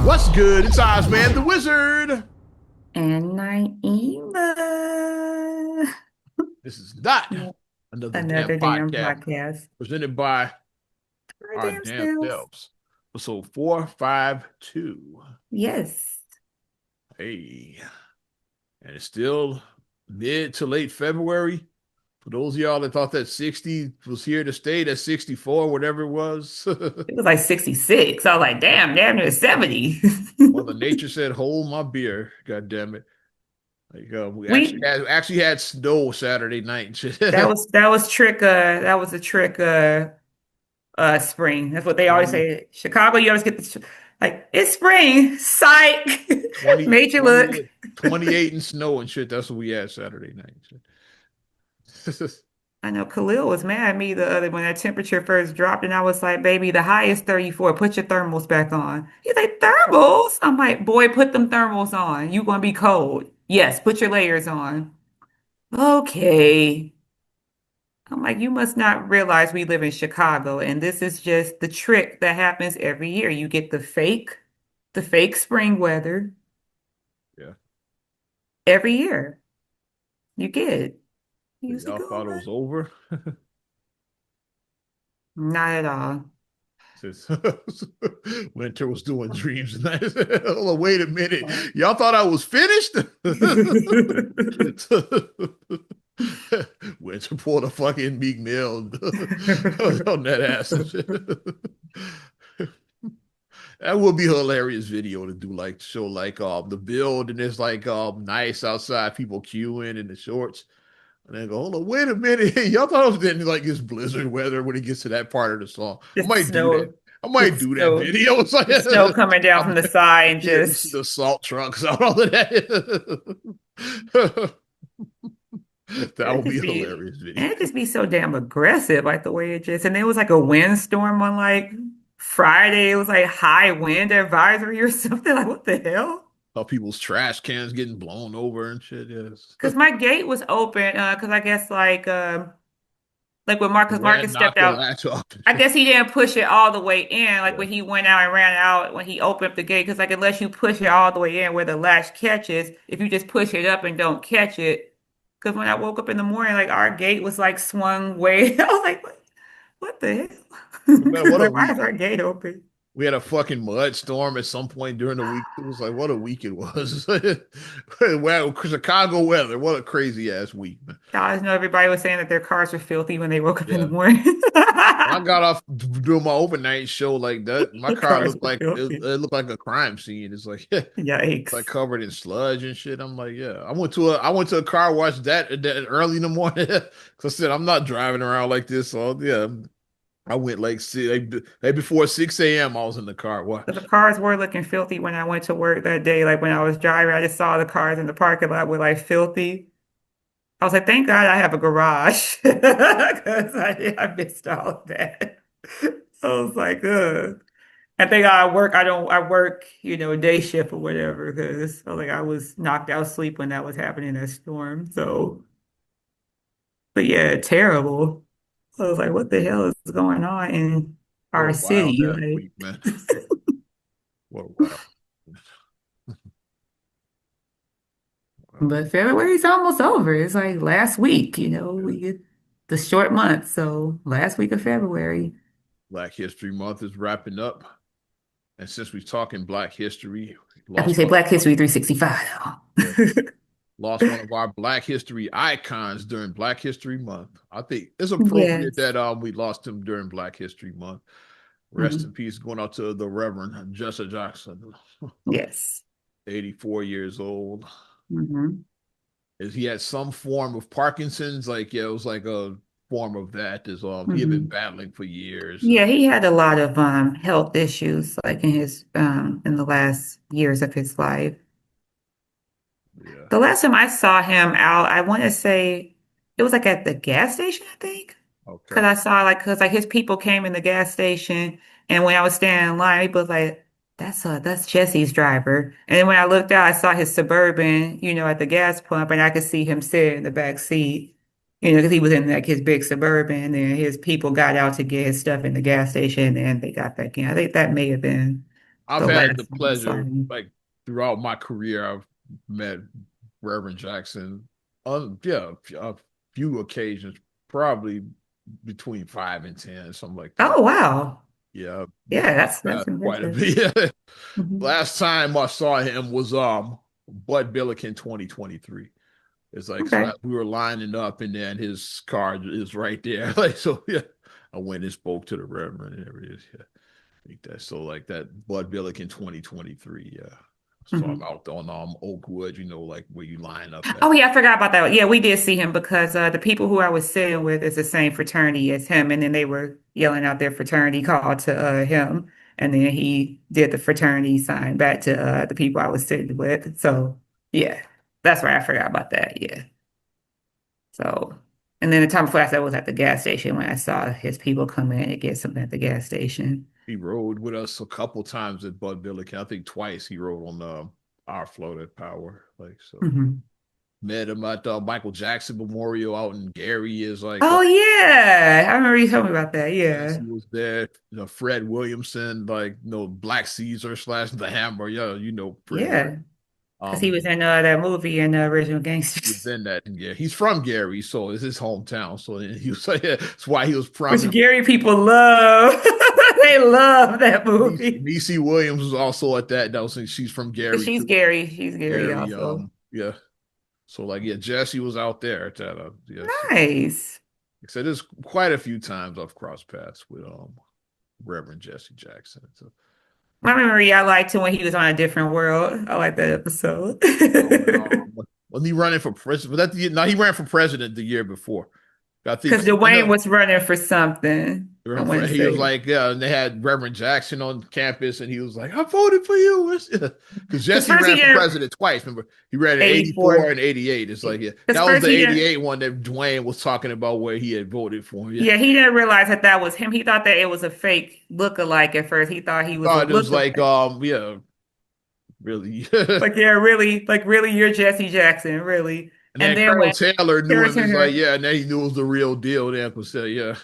What's good? It's Ozman the Wizard. And Naima. This is not Yeah, another damn another damn podcast podcast. presented by Our our damn damn selves. selves. Episode 452. Yes. Hey, and it's still mid to late February. For those of y'all that thought that 60 was here to stay, that 64, whatever it was. It was like 66. I was like, damn near 70. Mother Nature said, "Hold my beer." God damn it! Like we actually We had actually had snow Saturday night and shit. that was a trick spring. That's what they always 20, say. Chicago, you always get this like it's spring. Psych. 20, Made you look. 28 and snow and shit. That's what we had Saturday night. I know Khalil was mad at me the other when that temperature first dropped, and I was like, "Baby, the high is 34. Put your thermals back on." He's like, "Thermals?" I'm like, "Boy, put them thermals on. You gonna be cold. Yes, put your layers on." Okay. I'm like, "You must not realize we live in Chicago, and this is just the trick that happens every year. You get the fake spring weather Yeah. every year. You get it. You So usually y'all go, thought it was over? not at all. Since Winter was doing dreams and I said, hold on, wait a minute. Y'all thought I was finished? Winter pulled a fucking Meek Mill on that ass. That would be a hilarious video to do, like show like the build and it's like nice outside, people queuing in the shorts. And then go, hold on, wait a minute. Y'all thought I was getting like this blizzard weather when it gets to that part of the song. I Just might do that. snow, I might just do that snow, video. It's like just snow coming down from the side and yeah, you see just the salt trucks, all of that. That it would be just a be hilarious video. and it just be so damn aggressive, like the way it just and there was like a windstorm on like Friday. It was like high wind advisory or something. Like what the hell? How people's trash cans getting blown over and shit. Yes. Because my gate was open, because I guess like when The Marcus wind stepped knocked the out. latch off. I guess he didn't push it all the way in, like Yeah. when he went out and ran out when he opened up the gate. Because like unless you push it all the way in where the latch catches, if you just push it up and don't catch it, because when I woke up in the morning, like our gate was like swung way. I was like, what the No matter hell? what a Like, why week. is our gate open? We had a fucking mud storm at some point during the week. It was like, what a week it was. Well, Chicago weather. What a crazy ass week, man. I always know everybody was saying that their cars were filthy when they woke up in the Yeah. morning. When I got off doing my overnight show like that, my The car cars looked were like filthy. it looked like a crime scene. It's like like Yikes. covered in sludge and shit. I'm like, yeah. I went to a car wash that early in the morning. Cause I said I'm not driving around like this. So yeah, I went like before 6 a.m. I was in the car But the wash. cars were looking filthy when I went to work that day. Like when I was driving, I just saw the cars in the parking lot were like filthy. I was like, thank God I have a garage because I missed all of that. I was like, ugh. I think I work, day shift or whatever because I was knocked out sleep when that was happening, that storm. So, but yeah, terrible. I was like, what the hell is going on in What our a wild city? ass Like, week, man. What a wild. but February's almost over. It's like last week, we Yeah. get the short month. So last week of February. Black History Month is wrapping up. And since we're talking Black history, we Like we lost say one of Black our History 365. yeah, lost one of our Black history icons during Black History Month. I think it's appropriate Yes. that we lost him during Black History Month. Rest in Mhm. peace, going out to the Reverend Jesse Jackson, Yes. 84 years old. Hmm. Is he had some form of Parkinson's? Like, yeah, it was like a form of that. Is all he had been Hmm. battling for years. Yeah, he had a lot of health issues like in the last years of his life. Yeah. The last time I saw him out, I want to say it was like at the gas station, I think. Okay. Cause I saw cause like his people came in the gas station, and when I was standing in line, people was like, "That's Jesse's driver." And then when I looked out, I saw his Suburban, at the gas pump, and I could see him sitting in the back seat, because he was in like his big Suburban, and his people got out to get his stuff in the gas station, and they got back in. I think that may have been. I've the had the last time I saw pleasure, him. like throughout my career, I've met Reverend Jackson on a few occasions, probably between 5 and 10, something like that. Oh wow. Yeah, Yeah, that's quite a impressive. bit. Mhm. Last time I saw him was Bud Billiken 2023. It's like so Okay. we were lining up and then his car is right there. Like so yeah. I went and spoke to the Reverend and everything. Yeah. I think that's so like that Bud Billiken 2023. Yeah. Saw him Mhm. out on Oakwood, like where you line up Oh at. yeah, I forgot about that. Yeah, we did see him because the people who I was sitting with is the same fraternity as him, and then they were yelling out their fraternity call to him, and then he did the fraternity sign back to the people I was sitting with. So yeah, that's right. I forgot about that. Yeah. So, and then the time before that was at the gas station when I saw his people come in and get something at the gas station. He rode with us a couple times at Bud Billiken. I think twice he rode on our floated power. Like so. Mhm. Met him at Michael Jackson Memorial out in Gary. Is like Oh yeah, I remember you told me about that. Yes, Yeah, he was there. Fred Williamson, like Black Caesar slash the Hammer. Yeah, pretty well. yeah, because he Um, was in that movie in Original he was Gangsters. in that. And yeah, he's from Gary, so it's his hometown. So he was like, yeah, that's why he was Which prominent. Gary people love. They love that movie. Niecy Williams was also at that. That was she's from Gary She's too. Gary. She's Gary Gary, also. yeah. So like, yeah, Jesse was out there at that. Yeah, so Nice. like I said, there's quite a few times I've crossed paths with Reverend Jesse Jackson. So My memory, I liked him when he was on A Different World. I like that episode. when he running for president, but no, he ran for president the year before. I think Because I Dwayne know was running for something. I want to he was say. like, yeah, and they had Reverend Jackson on campus, and he was like, I voted for you. Because Because Jesse first he ran for did president twice. Remember, he ran in 84 84. and 88. It's like, yeah, Because that was first the he didn't. 88 one that Dwayne was talking about where he had voted for him. Yeah. Yeah, he didn't realize that that was him. He thought that it was a fake look-alike at first. He thought he was a Thought it was like, look-alike. yeah, really. Like, yeah, really, like really, you're Jesse Jackson, really. And And then then Colonel when Taylor knew Kara him. It's like, Turner, yeah, and then he knew it was the real deal. Then, because, yeah.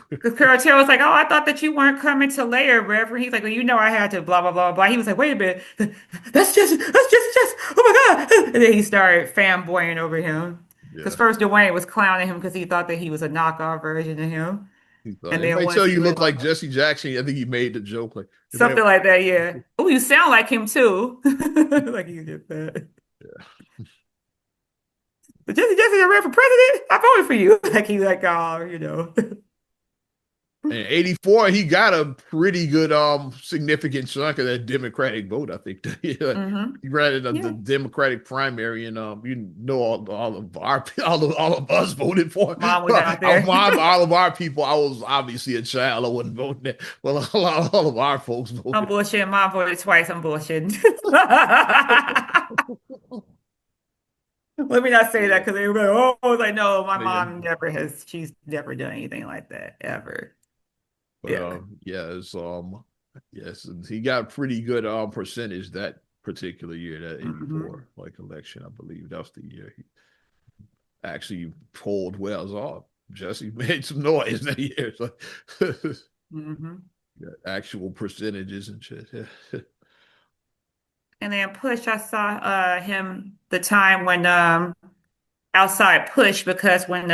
because Kara Turner was like, "Oh, I thought that you weren't coming to layer, Reverend." He's like, "Well, you know, I had to." Blah blah blah blah. He was like, "Wait a minute, that's just. Oh my God!" And then he started fanboying over him because Yeah. first Dwayne was clowning him because he thought that he was a knockoff version of him, He thought and if then they once tell he you look realized like Jesse Jackson, I think he made the joke like if I, something like that, yeah. Oh, you sound like him too, like you did that. But Jesse, I ran for president. I voted for you. Like he like, oh, you know. in 84, he got a pretty good significant chunk of that Democratic vote. I think Hmm. he ran in the Yeah. Democratic primary, and all of us voted for Mom was out our there. mom, all of our people. I was obviously a child. I wasn't voting that. Well, all of our folks I'm voted. bullshitting. Mom voted twice. I'm bullshitting. Let me not say that Yeah, because they were like, oh, I was like, no, my yeah. mom never has, she's never done anything like that ever. But Yeah. yeah, it's yes, he got a pretty good percentage that particular year, that Hmm. 84 like election, I believe. That was the year he actually polled well. So Jesse made some noise that year. So, Hmm. yeah, actual percentages and shit. Yeah. And then Push, I saw him the time when outside Push because when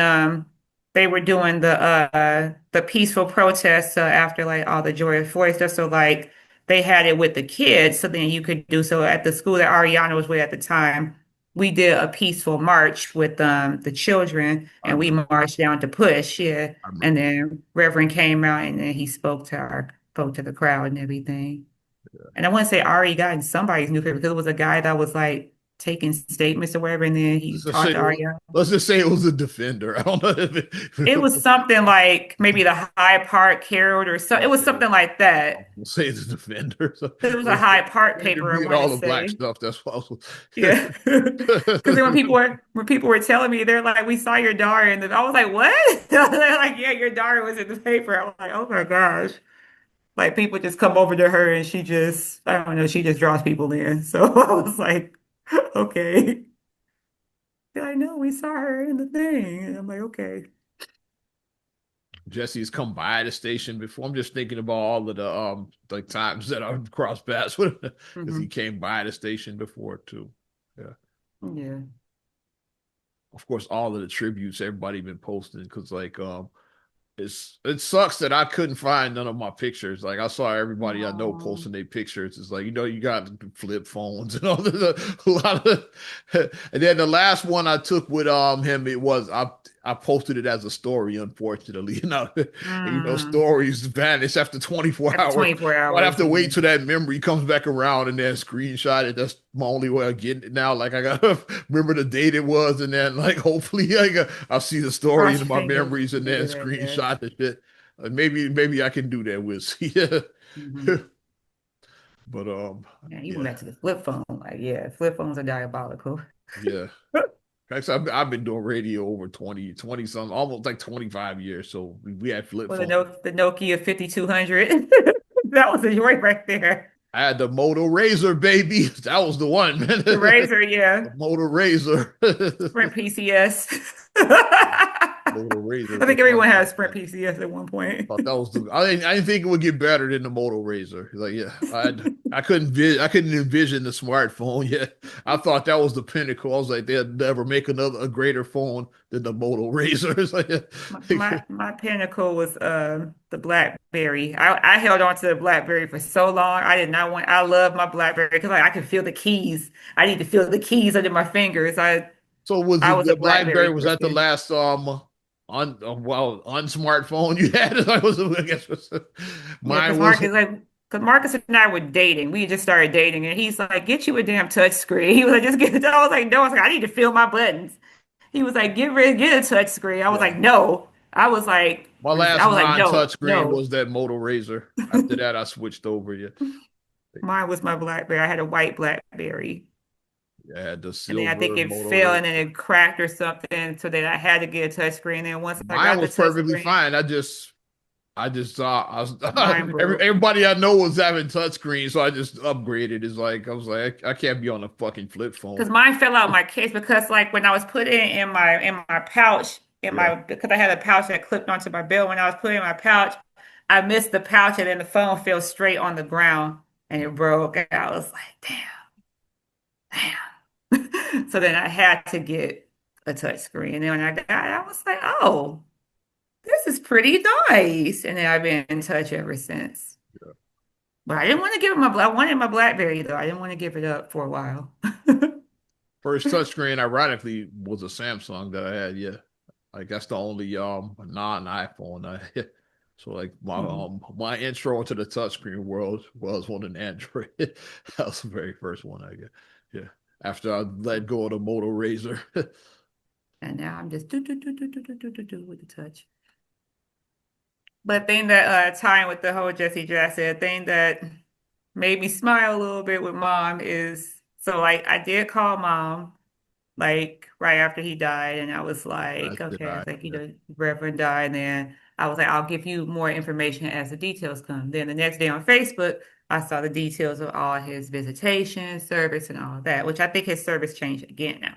they were doing the peaceful protests after like all the George Floyd stuff, so like they had it with the kids, so then you could do so at the school that Ariana was with at the time. We did a peaceful march with the children, I and we remember. marched down to Push, yeah. I And remember. then Reverend came out and then he spoke to the crowd and everything. And I want to say Ari got in somebody's newspaper because it was a guy that was like taking statements or whatever, and then he Let's just say talked to it was, Ariana. let's just say it was a defender. I don't know if It was something like maybe the High Park Herald or so. It was okay. something like that. We'll say it's a defender. So It was a High Park they paper, I agreed want to all the black say. stuff. That's why I was. Yeah. Because then when people were telling me, they're like, "We saw your daughter," and then I was like, "What?" They're like, "Yeah, your daughter was in the paper." I'm like, "Oh my gosh!" Like people just come over to her and she just, I don't know, she just draws people in. So I was like, "Okay." I know we saw her in the thing. And I'm like, "Okay." Jesse's come by the station before. I'm just thinking about all of the like times that I've crossed paths with him because he Hmm. came by the station before too. Yeah. Yeah. Of course, all of the tributes everybody been posting because like it sucks that I couldn't find none of my pictures. Like I saw everybody I know Oh, posting their pictures. It's like you got flip phones and all this, a lot of. And then the last one I took with him, it was I posted it as a story. Unfortunately, mm. stories vanish after 24 After hours. 24 So I'd have hours, to yeah. wait till that memory comes back around and then screenshot it. That's my only way of getting it now. Like I gotta remember the date it was, and then like hopefully I'll see the story Cross in your my fingers. memories and then Yeah, yeah. screenshot the shit. Maybe I can do that. We'll see. Yeah. Hmm. But Yeah, you went yeah, back to the flip phone. Like, yeah, flip phones are diabolical. yeah. Actually, I've been doing radio over 20 some, almost like 25 years. So we had flip Well, phones. The Nokia 5200. That was a joy right there. I had the Moto Razor, baby. That was the one, man. The The Razor, yeah. Moto Razor. Sprint PCS. Moto Razor I was think one everyone back had Sprint then. PCS at one point. Thought that was the. I didn't think it would get better than the Moto Razor. Like, yeah, I couldn't envision the smartphone yet. I thought that was the pinnacle. I was like, they'll never make a greater phone than the Moto Razor. It's like, My pinnacle was the BlackBerry. I held on to the BlackBerry for so long. I did not want. I love my BlackBerry because like I could feel the keys. I need to feel the keys under my fingers. so was I it was a the BlackBerry? BlackBerry Was that the person. last on smartphone you had? I guess Yeah, mine was. because Marcus and I were dating. We just started dating, and he's like, "Get you a damn touch screen." He was like, "Just get it." I was like, "No." I was like, "I need to feel my buttons." He was like, get a touch screen." I was Yeah. like, "No." My last I was like, "No, non-touch screen no." was that Moto Razor. After that, I switched over. Yeah, Mine was my BlackBerry. I had a white BlackBerry. I had the And then I think silver it Moto fell Razor. and then it cracked or something, so that I had to get a touch screen. And once I Mine got the was touch perfectly screen, fine. I just saw mine broke. everybody I know was having touch screens, so I just upgraded. It's like I was like, I can't be on a fucking flip phone. Because mine fell out my case because like when I was putting it in my pouch in Yeah, my because I had a pouch that clipped onto my belt when I was putting it in my pouch, I missed the pouch and then the phone fell straight on the ground and it broke. And I was like, damn. So then I had to get a touch screen. And then when I got it, I was like, oh, this is pretty nice. And then I've been in touch ever since. yeah. But I didn't want to give it I wanted my BlackBerry though. I didn't want to give it up for a while. First touchscreen, ironically, was a Samsung that I had. Yeah, like that's the only non-iPhone I had. So like Hmm. my intro into the touchscreen world was on an Android. That was the very first one I got. Yeah, after I let go of the Moto Razor. And now I'm just do with the touch. But thing that tying with the whole Jesse Jackson thing that made me smile a little bit with mom is so like I did call mom like right after he died and I was As like, did okay, I. it's like, Yeah. Reverend died and then I was like, I'll give you more information as the details come. Then the next day on Facebook, I saw the details of all his visitation, service, and all of that, which I think his service changed again now.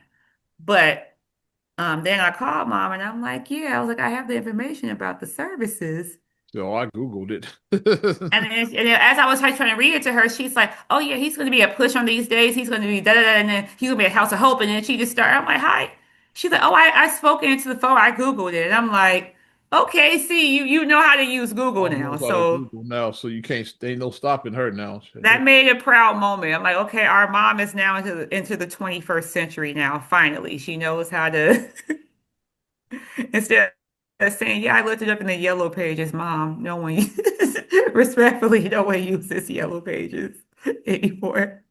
But then I called mom and I'm like, yeah, I was like, I have the information about the services. So I Googled it. And then as I was trying to read it to her, she's like, oh yeah, he's going to be at Push on these days. He's going to be da da da, and then he's going to be at House of Hope. And then she just started. I'm like, hi. She's like, oh, I spoke into the phone. I Googled it. And I'm like, okay, see, you know how to use Google Mom now. knows how to So Google now, so you can't. Ain't no stopping her now. that made a proud moment. I'm like, okay, our mom is now into the 21st century now. Finally, she knows how to instead of saying, yeah, I looked it up in the yellow pages, mom. No one respectfully, no one uses yellow pages anymore.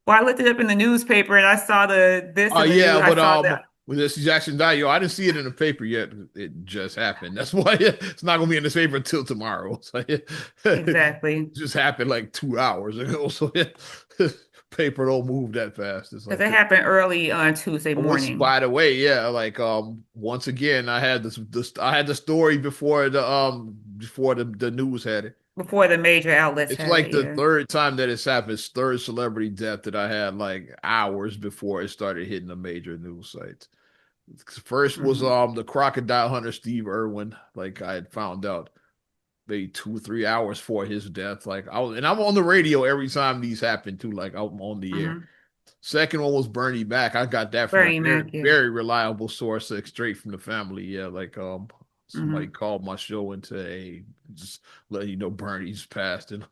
Well, I looked it up in the newspaper and I saw the this Oh in the news. yeah, I but saw the with this Jackson died, I didn't see it in the paper yet. It just happened. That's why it's not gonna be in the paper until tomorrow. So it exactly just happened like 2 hours ago. So yeah, paper don't move that fast. It's because like it happened early on Tuesday once. morning By the way, yeah, like once again, I had I had the story before the news had it. before the major outlets It's had like it. the Yeah, third time that it's happened. It's third celebrity death that I had like hours before it started hitting the major news sites. First was Hmm. the crocodile hunter Steve Irwin. Like I had found out maybe 2 or 3 hours before his death. Like I'm on the radio every time these happen too. Like I'm on the air. Hmm. Second one was Bernie Mac. I got that from a Bernie very Mac, yeah. very reliable source, like straight from the family. Yeah, like somebody Hmm. called my show and said, "Hey, just let you know Bernie's passed," and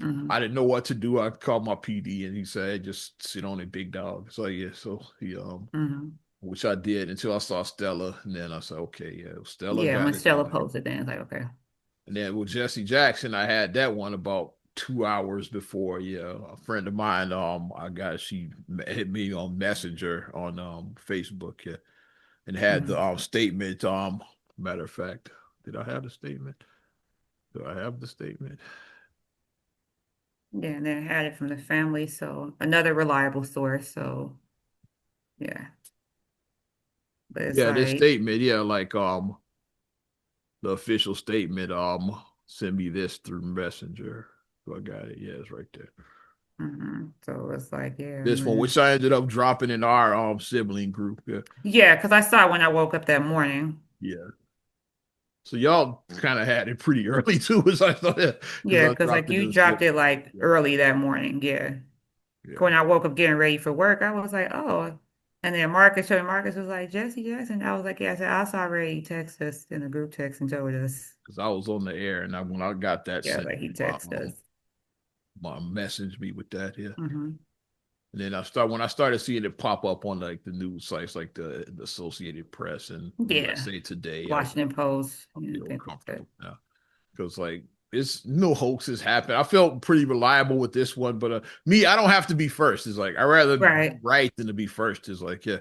Hmm. I didn't know what to do. I called my PD and he said, "Hey, just sit on it, big dog." So yeah, so he Hmm. which I did until I saw Stella, and then I said, "Okay, yeah, Stella Yeah, got when it." Then Stella posted that, it's like, okay. and then with Jesse Jackson, I had that one about 2 hours before. Yeah, a friend of mine, I got she hit me on Messenger on Facebook, yeah, and had the Hmm. statement. Matter of fact, did I have the statement? Do I have the statement? Yeah, and then had it from the family, so another reliable source. So yeah, but it's Yeah, this like, statement. Yeah, like the official statement. Send me this through Messenger. So I got it. Yeah, it's right there. so it's like, yeah, This one, which I ended up dropping in our sibling group. Yeah, yeah, because I saw it when I woke up that morning. yeah. So y'all kind of had it pretty early too, as I thought, because Yeah, I because dropped like it you in dropped it like yeah, early that morning. Yeah. yeah. When I woke up getting ready for work, I was like, oh. And then Marcus was like, Jesse Jackson. I was like, yeah, I said, I saw Ray text us in the group text and told us. Because I was on the air, and when I got that Yeah, sent, like he my texted us. my message me with that, yeah. Hmm. And then I started seeing it pop up on like the news sites, like the Associated Press and Yeah. USA Today. Washington Post, I you know, feel things like that. comfortable now because like it's no hoaxes happen. I felt pretty reliable with this one, but me, I don't have to be first. It's like I rather be Right. right than to be first. Is like yeah,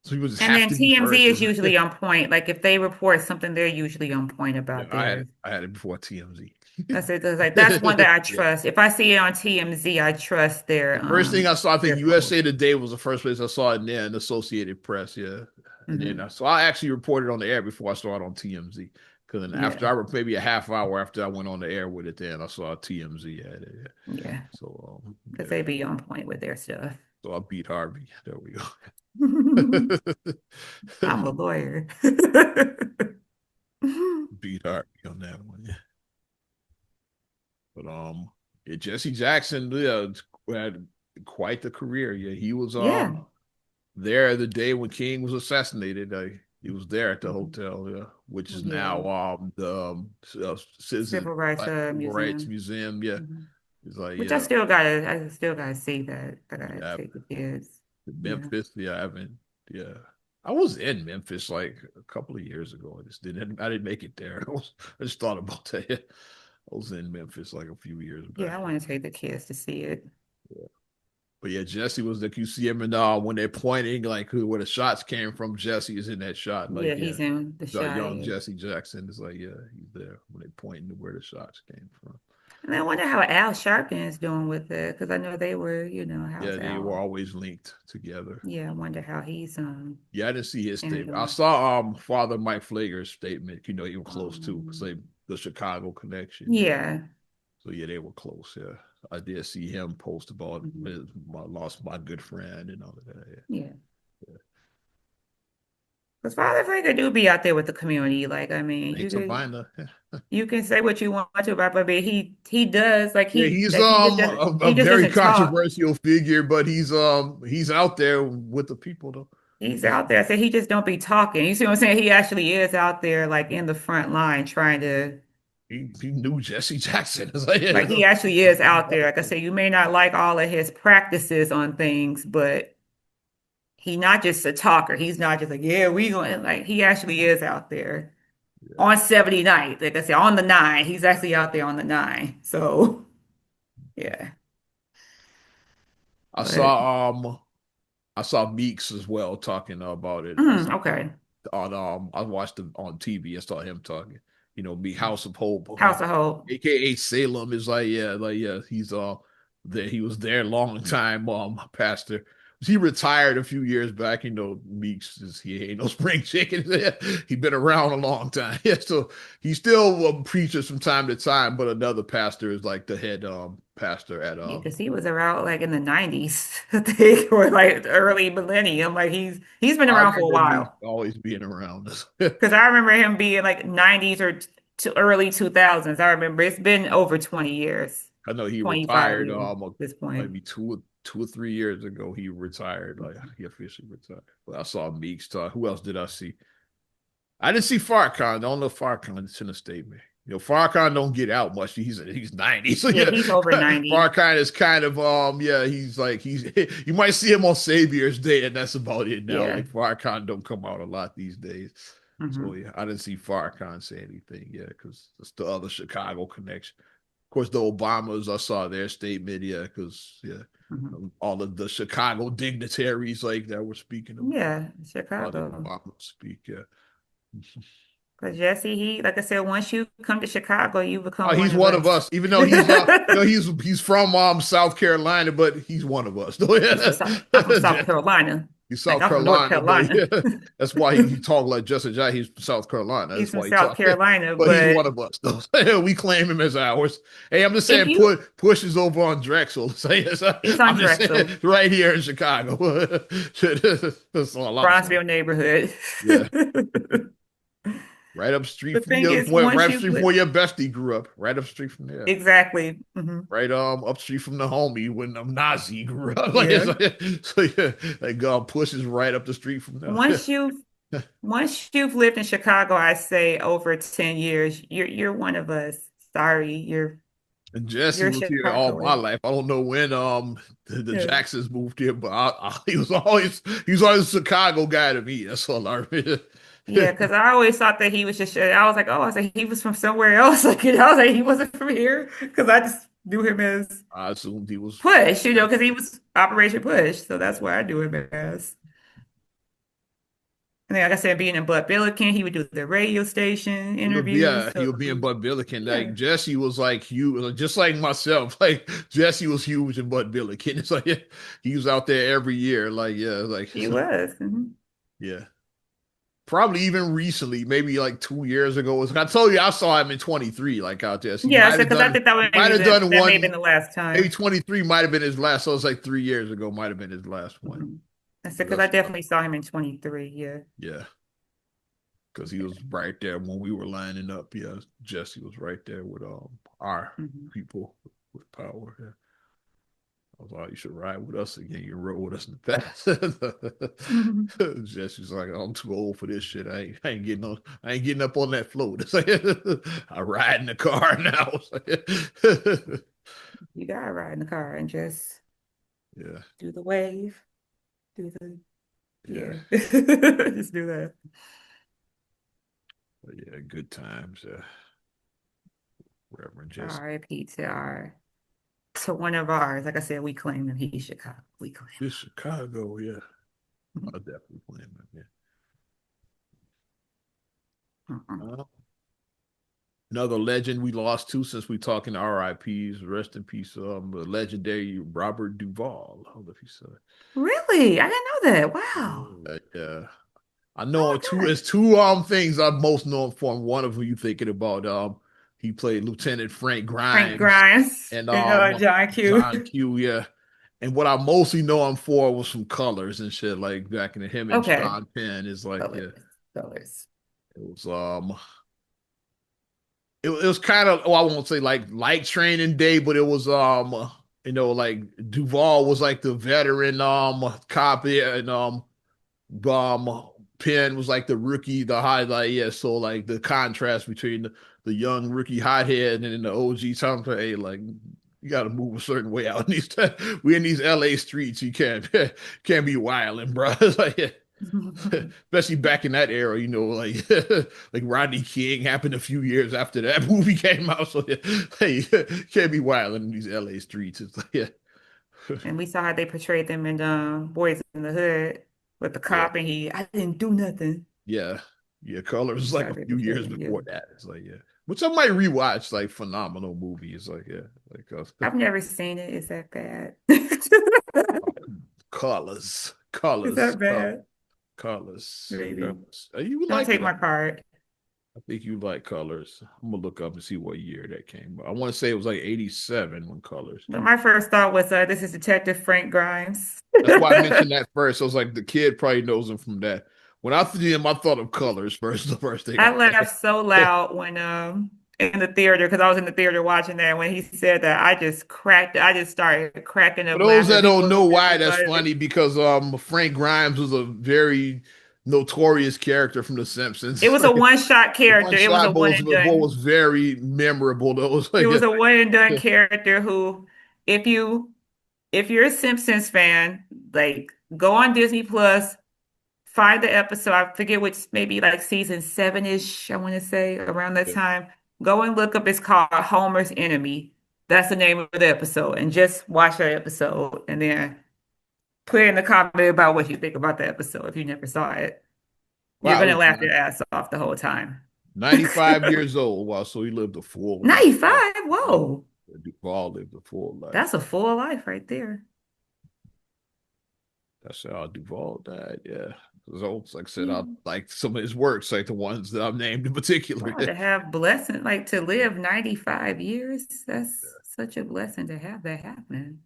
so people just And have then to be TMZ first. is Is usually on point. Like if they report something, they're usually on point yeah, about theirs. I had it before TMZ. That's it. That's like that's one that I Yeah. trust. If I see it on TMZ, I trust The first thing I saw, I think their post. USA Today was the first place I saw it, and then Associated Press, yeah. And then Hmm. so I actually reported on the air before I started on TMZ. Because then after Yeah. maybe a half hour after I went on the air with it, then I saw TMZ had it. Yeah. Yeah. So Because yeah. they be on point with their stuff. So I beat Harvey. There we I'm go. a lawyer. Beat Harvey on that one. Yeah. But yeah, Jesse Jackson, yeah, had quite the career. Yeah, he was Yeah. there the day when King was assassinated. He was there at the Mhm. hotel, yeah, which is Yeah. now the Citizen Civil Rights Black Civil Rights Museum. Museum. Yeah, Mhm. it's like Which yeah, I still gotta see that. I gotta yeah. take the kids. Yeah. Memphis. Yeah, I haven't. Yeah, I was in Memphis like a couple of years ago. I didn't make it there. I just thought about that. Yeah. I was in Memphis like a few years Yeah, back. I want to take the kids to see it. Yeah. But yeah, Jesse was like you see him and when they're pointing like where the shots came from, Jesse is in that shot. Like Yeah, yeah, he's in the the shot. young Yeah. Jesse Jackson is like yeah, he's there when they pointing to where the shots came from. And I wonder how Al Sharpton is doing with it because I know they were, how's Yeah, they were Al? always linked together. Yeah, I wonder how he's Yeah, I didn't see his statement. I handling. saw Father Mike Flager's statement. He was close too, because Um, the Chicago connection. Yeah. yeah. So yeah, they were close. Yeah, I did see him post about Mhm. I lost my good friend and all of that. Yeah. Yeah. Yeah. Because Father Figure do be out there with the community. Like, I mean, Nate Sabina. you can say what you want to about, but he does Yeah, a he just very doesn't talk. controversial figure, but he's out there with the people though. He's out there. I said he just don't be talking. You see what I'm saying? He actually is out there like in the front line trying to He knew Jesse Jackson. It's like, yeah, like he actually is out there. Like I said, you may not like all of his practices on things, but he not just a talker. He's not just like, yeah, we going like he actually is out there yeah. on 70 night. Like I said, on the nine. He's actually out there on the nine. So yeah. I But saw I saw Meeks as well talking about it. okay. On I watched him on TV. I saw him talking. Me House of Hope, House of Hope. aka Salem is like yeah, he's there. He was there a long time, pastor he retired a few years back. You know, Meeks is he ain't no spring chicken. He been around a long time. Yeah, so he still preaches from time to time. But another pastor is like the head pastor at Yeah, because he was around like in the 90s, I think, or like the early millennium. Like he's been I around for a remember Meeks while. always being around us. Because I remember him being like 90s or to early 2000s. I remember it's been over 20 years, I know he 25 retired even at this point. maybe 2 or 3 years ago. He retired, like he officially retired. But I saw Meeks talk. Who else did I see? I didn't see Farrakhan. I don't know if Farrakhan in a statement. You know, Farrakhan don't get out much. He's 90. So Yeah, yeah, he's over 90. Farrakhan is kind of yeah, he's you might see him on Savior's Day, and that's about it now. Yeah. Like Farrakhan don't come out a lot these days. So Hmm. yeah, I didn't see Farrakhan say anything, yeah, because it's the other Chicago connection. Of course, the Obamas, I saw their statement, yeah, because yeah, Hmm. all of the Chicago dignitaries like that were speaking about. Yeah, Saw the Chicago. Obama speak, yeah. Because Jesse, like I said, once you come to Chicago, you Oh, become one he's of one of us. us. Even though he's from South Carolina, but he's one of us. I'm from South Carolina. He's Like South I'm from North Carolina, but Carolina. yeah, that's why he talked like Justin Jai. He's from South Carolina. He's That's from why he South talked. Carolina, But he's but one of us, though. We claim him as ours. Hey, I'm just if saying, you, Push is over on Drexel. he's on I'm just saying, Drexel, right here in Chicago. That's all I'm saying. Bronzeville neighborhood. Yeah, right up street The from thing is, right once up you street from where your bestie grew up. Right up street from there. exactly, Right up street from the homie when Nazi grew up. yeah. So yeah, like Push is right up the street from there. Once you've once you've lived in Chicago, I say over 10 years, you're one of us. Sorry, And Jesse you're a was here all my Chicagoan. life. I don't know when the Yeah. Jacksons moved here, but he was always a Chicago guy to me. That's all I remember. Yeah, because I always thought that he was just, I was like, oh, I was like, he was from somewhere else. Like, I was like, he wasn't from here. Because I just knew him as I assumed he was. Push, because he was Operation Push. So that's what I knew him as. And then, like I said, being in Bud Billiken, he would do the radio station interviews. He So, would be in Bud Billiken. yeah, Like Jesse was like huge, just like myself. Like Jesse was huge in Bud Billiken. It's like he was out there every year. Like yeah, like he was. yeah. Probably even recently, maybe like 2 years ago. I told you I saw him in 23, like out there. So Yeah, so because I think he might have done that may have been one, the last maybe time. 23 might have been his last. So it's like 3 years ago, might have been his last one. Mhm. I said, But because I that's definitely saw him in 23. Yeah. yeah, because he was right there when we were lining up. Yeah, Jesse was right there with our Hmm. people with power. Yeah. I was like, you should ride with us again. You rode with us in the past. Jesse's like, I'm too old for this shit. I ain't getting on. I ain't getting up on that float. It's like, I ride in the car now. You gotta ride in the car and just Yeah, do the wave, do the, yeah, yeah, just do that. but yeah. Good times, Reverend Jesse. R.I.P. to one of ours. Like I said, we claim him. He's Chicago. We claim This Chicago, yeah. him. I definitely blame him. Yeah. Uh-uh. Uh, Another legend we lost too, since we talking RIPs. Rest in peace, the legendary Robert Duvall. I don't know if you saw it. Really? I didn't know that. Wow. Yeah. I know Oh two my God. there's two things I most know him for. One of who you thinking about. He played Lieutenant Frank Frank Grimes Grimes and and John Q. John Q, yeah. And what I mostly know him for was some colors and shit, like back in the him and Okay. Sean Penn is like, Colors. yeah. Colors. It was it was kind of, oh, I won't say like training day, but it was like Duvall was like the veteran cop, yeah, and Penn was like the rookie, the highlight. Yeah, so like the contrast between the young rookie hothead and then the OG Tom, hey, like you got to move a certain way out in these. We in these LA streets. You can't be wilding, bro. It's like, yeah. Especially back in that era, like like Rodney King happened a few years after that movie came out. So yeah, hey, can't be wilding in these LA streets. It's like, yeah, And we saw how they portrayed them in Boys in the Hood with the yeah. cop and I didn't do nothing. Yeah. Yeah. Colors is That's like how a they few portrayed years him, before yeah. that. It's like, yeah. Which I might rewatch, like phenomenal movies. Like, yeah. Like I've never seen it. Is that bad? Colors, Is colors, that bad? colors, Maybe. colors. You Don't like take it? my card. I think you like Colors. I'm gonna look up and see what year that came out. I want to say it was like '87 when Colors But came. my first thought was, this is Detective Frank Grimes. That's why I mentioned that first. I was like, the kid probably knows him from that. When I see him, I thought of Colors first. The first thing I I laughed so thought. loud when in the theater because I was in the theater watching that. When he said that, I just started cracking For up those laughing. that don't People know looked at why me that's like, funny, because Frank Grimes was a very notorious character from The Simpsons. it was a one-shot One character. It was a shot one was and what done. was very memorable. That was It like, was a one and done character who, if you if you're a Simpsons fan, like go on Disney Plus, find the episode. I forget which, maybe like season seven-ish, I want to say, around that time. Go and look up. It's called Homer's Enemy. That's the name of the episode. And just watch that episode and then put in the comment about what you think about the episode if you never saw it. You're wow, gonna it laugh was your ass off the whole time. 95 years old. Wow, so he lived a full life. 95? Whoa. Duvall lived a full life. That's a full life right there. That's how Duvall died. Yeah. So, like I said, I Hmm. like some of his works, like the ones that I've named in particular. Wow, to have blessing, like to live 95 years, that's such a blessing to have that happen.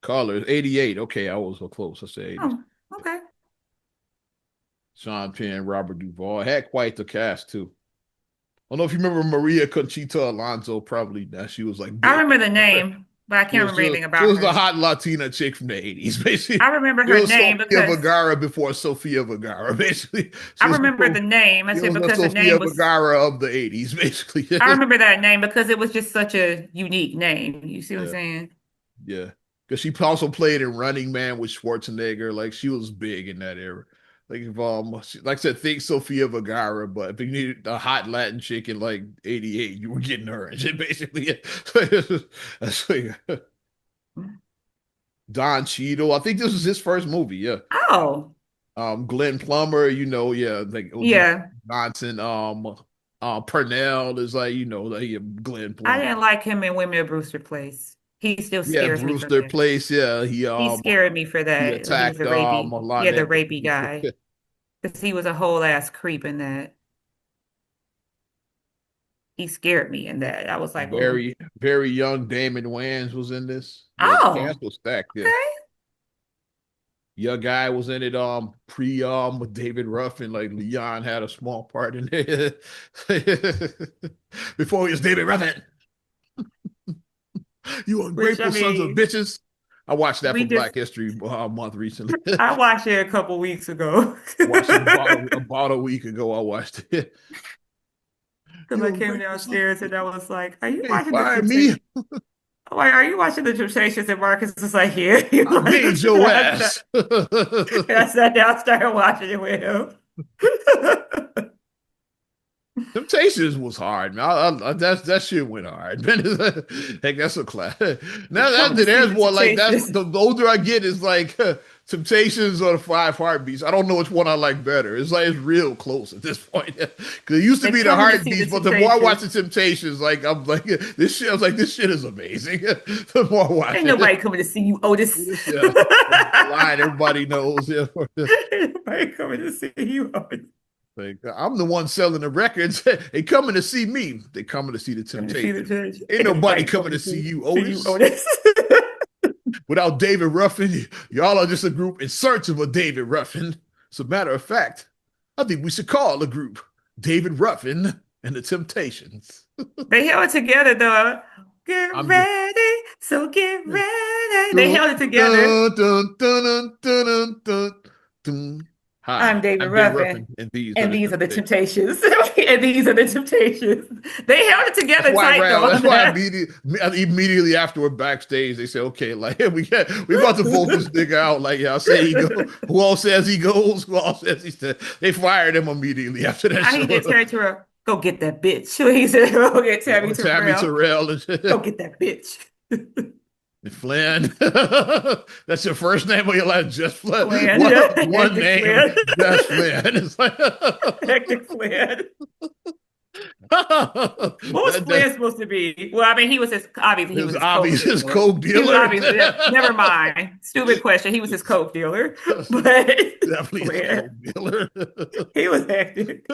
Colors, 88. Okay, I was so close. I said 80. Oh, okay. Sean Penn, Robert Duvall. Had quite the cast, too. I don't know if you remember Maria Conchita Alonso, probably. Now she was like I big. remember the name, but I She can't was, remember she was, anything she about was the her. hot Latina chick from the 80s, I basically. remember It her was name Sofia because Vergara before Sofia Vergara, basically. I She was, remember the name. I she said was the because the Sofia name was, Vergara of the 80s, basically. I remember that name because it was just such a unique name. You see what I'm Yeah. saying? Yeah, because she also played in Running Man with Schwarzenegger. Like she was big in that era. Like if like I said, think Sofia Vergara, but if you needed a hot Latin chick in like '88, you were getting her. Basically, that's like Don Cheadle. I think this was his first movie. Yeah. Oh, Glenn Plummer. Yeah, like Odessa yeah. Johnson. Purnell is like like Glenn I Plummer. didn't like him in Women of Brewster Place. He still Yeah, scares me for Brewster that. Place. Yeah, He scared me for he that. He was attacked a rapey. Yeah, the Lynette. rapey guy. Because he was a whole ass creep in that. He scared me in that. I was like, oh, Very, very young Damon Wayans was in this. Yeah, the oh, cast was stacked. Yeah, okay. young guy was in it. Pre with David Ruffin. Like Leon had a small part in it before he was David Ruffin. You Which I ungrateful sons of mean, bitches. I watched that for we just Black History Month recently. I watched it a couple weeks ago. Watched it about a week ago. I watched it. Because You I came ungrateful son of downstairs a and bitch. I was like, "Are you You can't watching the fire me. Temptations?" I'm like, "Are you watching the Temptations?" And Marcus was like, "Yeah." You I watching made the your Temptations? ass. And I sat down, started watching it with him. Temptations was hard, man. That shit went hard, man. Heck, that's a class. Now Coming to see there's the more like that's Temptations. the older I get is like Temptations or the Five Heartbeats. I don't know which one I like better. It's like it's real close at this point because it used to And be the coming to see the Heartbeats, but the more I watch Temptations. the Temptations, like I'm like this shit. I was like this shit is amazing. The more I watch Ain't it, nobody coming to see you, Otis. this line everybody knows. Yeah, Ain't nobody coming to see you, Otis. like I'm the one selling the records. They coming to see me. They coming to see the Coming to see the Temptations. church. Ain't Ain't nobody nobody coming coming to to see you, see you, Otis. Otis. Without David Ruffin, y'all are just a group in search of a David Ruffin. As a matter of fact, I think we should call the group David Ruffin and the Temptations. They held it together though. Get I'm just ready, so get ready. They dun, held it together. dun, dun, dun, dun, dun, dun, dun. Hi, I'm David I'm David Ruffin, Ruffin, and these are and the these are the Temptations. Temptations. And these are the Temptations. They held it That's together why I tight ran. though That's on why that. immediately afterward backstage they say, okay, like we about to vote this nigga out. Like yeah, I say he go. Who all says he goes? Who all says he said? They fired him immediately after that How show. he get Terry Terrell? Go get that bitch. He said, go get Tammy Tammy Terrell. Terrell Go get that bitch. and Flynn. That's your first name or your last? Just Flynn. Flynn. One Hectic name. Flynn. Just Flynn. It's like Hectic Flynn. What was That Flynn supposed to be? Well, I mean, he was his obviously he is was his coke obvious as dealer. coke He was dealer. obviously never mind. Stupid question. He was his coke dealer, but Definitely his Flynn, coke dealer. he was hectic.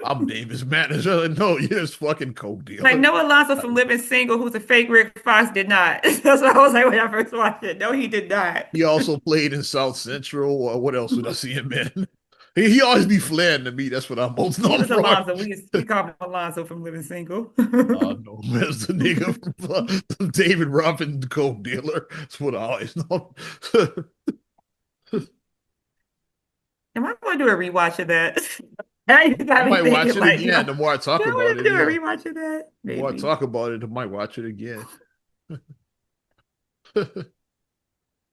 I'm Davis manager. No, you're his fucking coke Like dealer. Noah Alonso from Living Single, who's a fake Rick Fox, did not. That's what I was like when I first watched it. No, he did not. He also played in South Central. Or what else would I see him in? He always be Flynn to me. That's what I'm most He known was for. Alonso. We called him Alonso from Living Single. No, that's the nigga from David Ruffin, the coke dealer. That's what I always know. Am I going to do a rewatch of that? Now you I got me might watch thinking it like, again. The more I do talk I about want to it, do a yeah. rewatch of that? The more I Maybe. talk about it, I might watch it again.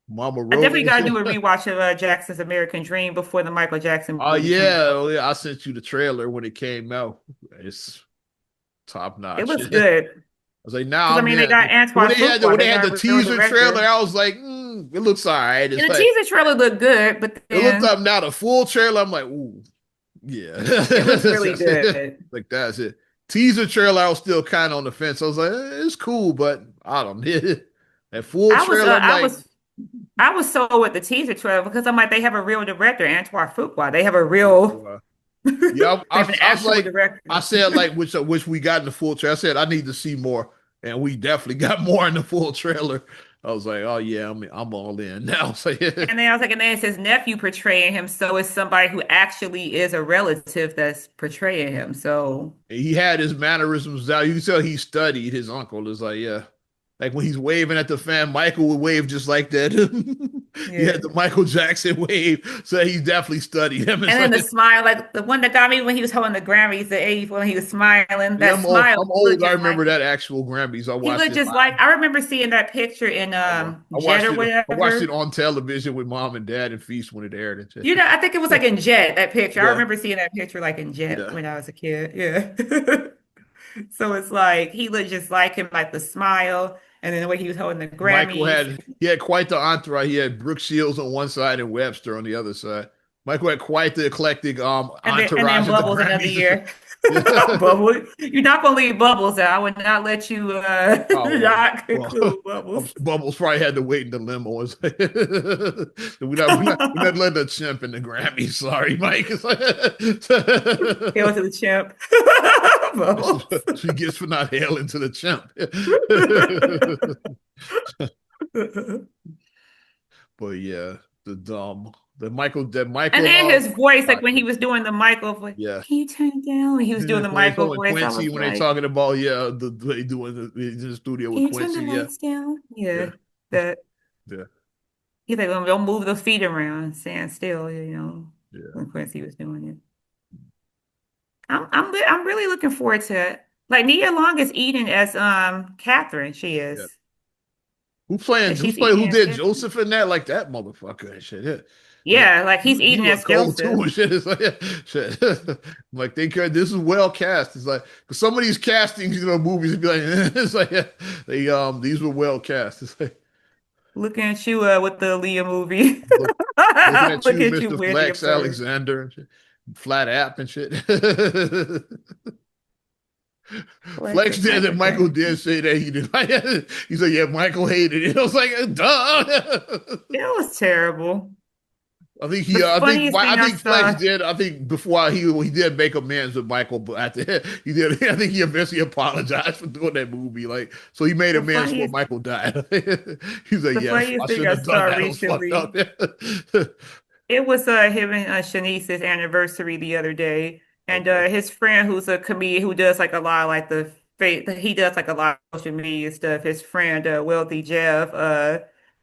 Mama I definitely Rose. got to do a rewatch of Jackson's American Dream before the Michael Jackson Oh movie comes yeah, out. oh, yeah. I sent you the trailer when it came out. It's top It notch. looks I good was like, now because I I'm mean they in. got When Antoine they had Fuqua, when they they had the got a real teaser trailer, director, I was like, it looks all right. It's and the like teaser trailer looked good, but it looked then up now. The full trailer, I'm like, ooh, yeah. it looks really That's it. good. Like that's it. Teaser trailer, I was still kind of on the fence. I was like, it's cool, but I don't know. That full I was uh, trailer, I'm I like, was I was so with the teaser trailer because I'm like they have a real director, Antoine Fuqua. They have a real yeah, they have an I was actual like, I director. said like which we got in the full trailer. I said I need to see more, and we definitely got more in the full trailer. I was like, oh yeah, I'm all in now. So yeah, And then I was like, and then it's his nephew portraying him, so it's somebody who actually is a relative that's portraying him. So he had his mannerisms down. You can tell he studied his uncle. Is like, yeah, like when he's waving at the fan, Michael would wave just like that. He had yeah. the Michael Jackson wave, so he definitely studied him. It's And then like, the smile, like the one that got me when he was holding the Grammys, the 80 when he was smiling, yeah, that smile I'm looked old. I just like remember that actual Grammys. I he watched looked it just live. like I remember seeing that picture in I Jet watched or it. I watched it whatever. on television with mom and dad and Feast when it aired. And You know, I think it was like in Jet, that picture. I yeah, remember seeing that picture like in Jet yeah. when I was a kid. Yeah. So it's like he looked just like him, like the smile, and then the way he was holding the Michael Grammys. had he had quite the entourage. He had Brooke Shields on one side and Webster on the other side. Michael had quite the eclectic And then entourage at the Bubbles another Grammys. year. Yeah. Bubbles, you're not gonna leave Bubbles out. I would not let you Oh not well, include Bubbles. Bubbles probably had to wait in the limo. We're not letting a chimp in the Grammys. Sorry, Mike. Hail to the champ. Bubbles. She gets for not hailing to the chimp. But yeah, the And Michael then his voice, like when he doctor. was doing the Michael voice, Yeah. can you turn it down? When he was doing the When they Michael calling voice, I Quincy was when they like, talking about they doing in the studio can with you turn the Quincy. Yeah. lights down? Yeah. Yeah. That Yeah. he's like, don't move the feet around, stand still, Yeah. when Quincy was doing it. I'm really looking forward to it. Like Nia Long is eating as Catherine, she Yeah. is. That Who's she's playing eating who as did Catherine. Joseph in that? Like that motherfucker and shit. Yeah. Like Yeah, like he's he eating look as cold too Joseph. and shit. It's like yeah, shit. Like they care this is well cast. It's like because some of these castings, movies would be like it's like yeah, these were well cast. It's like Looking at you with the Aaliyah movie. look looking at Look you, at you Mr. weirdly Flex absurd. Alexander and shit. Flat app and shit. Flex Flex is did that. Michael Michael Jackson. did say that he did. He said, "Yeah, Michael hated it." I was like, "Duh." It was terrible. I think The funniest I thing I think Flex saw, did. I think before he did make amends with Michael, but at the end, he did. I think he eventually apologized for doing that movie. Like, so he made the amends before funniest, Michael died. He's like, the "Yeah, funniest I thing shouldn't I have done saw that. It was fucked up." recently, it was him and Shanice's anniversary the other day, and Okay, his friend who's a comedian who does like a lot of like he does like a lot of social media stuff. His friend, Wealthy Jeff,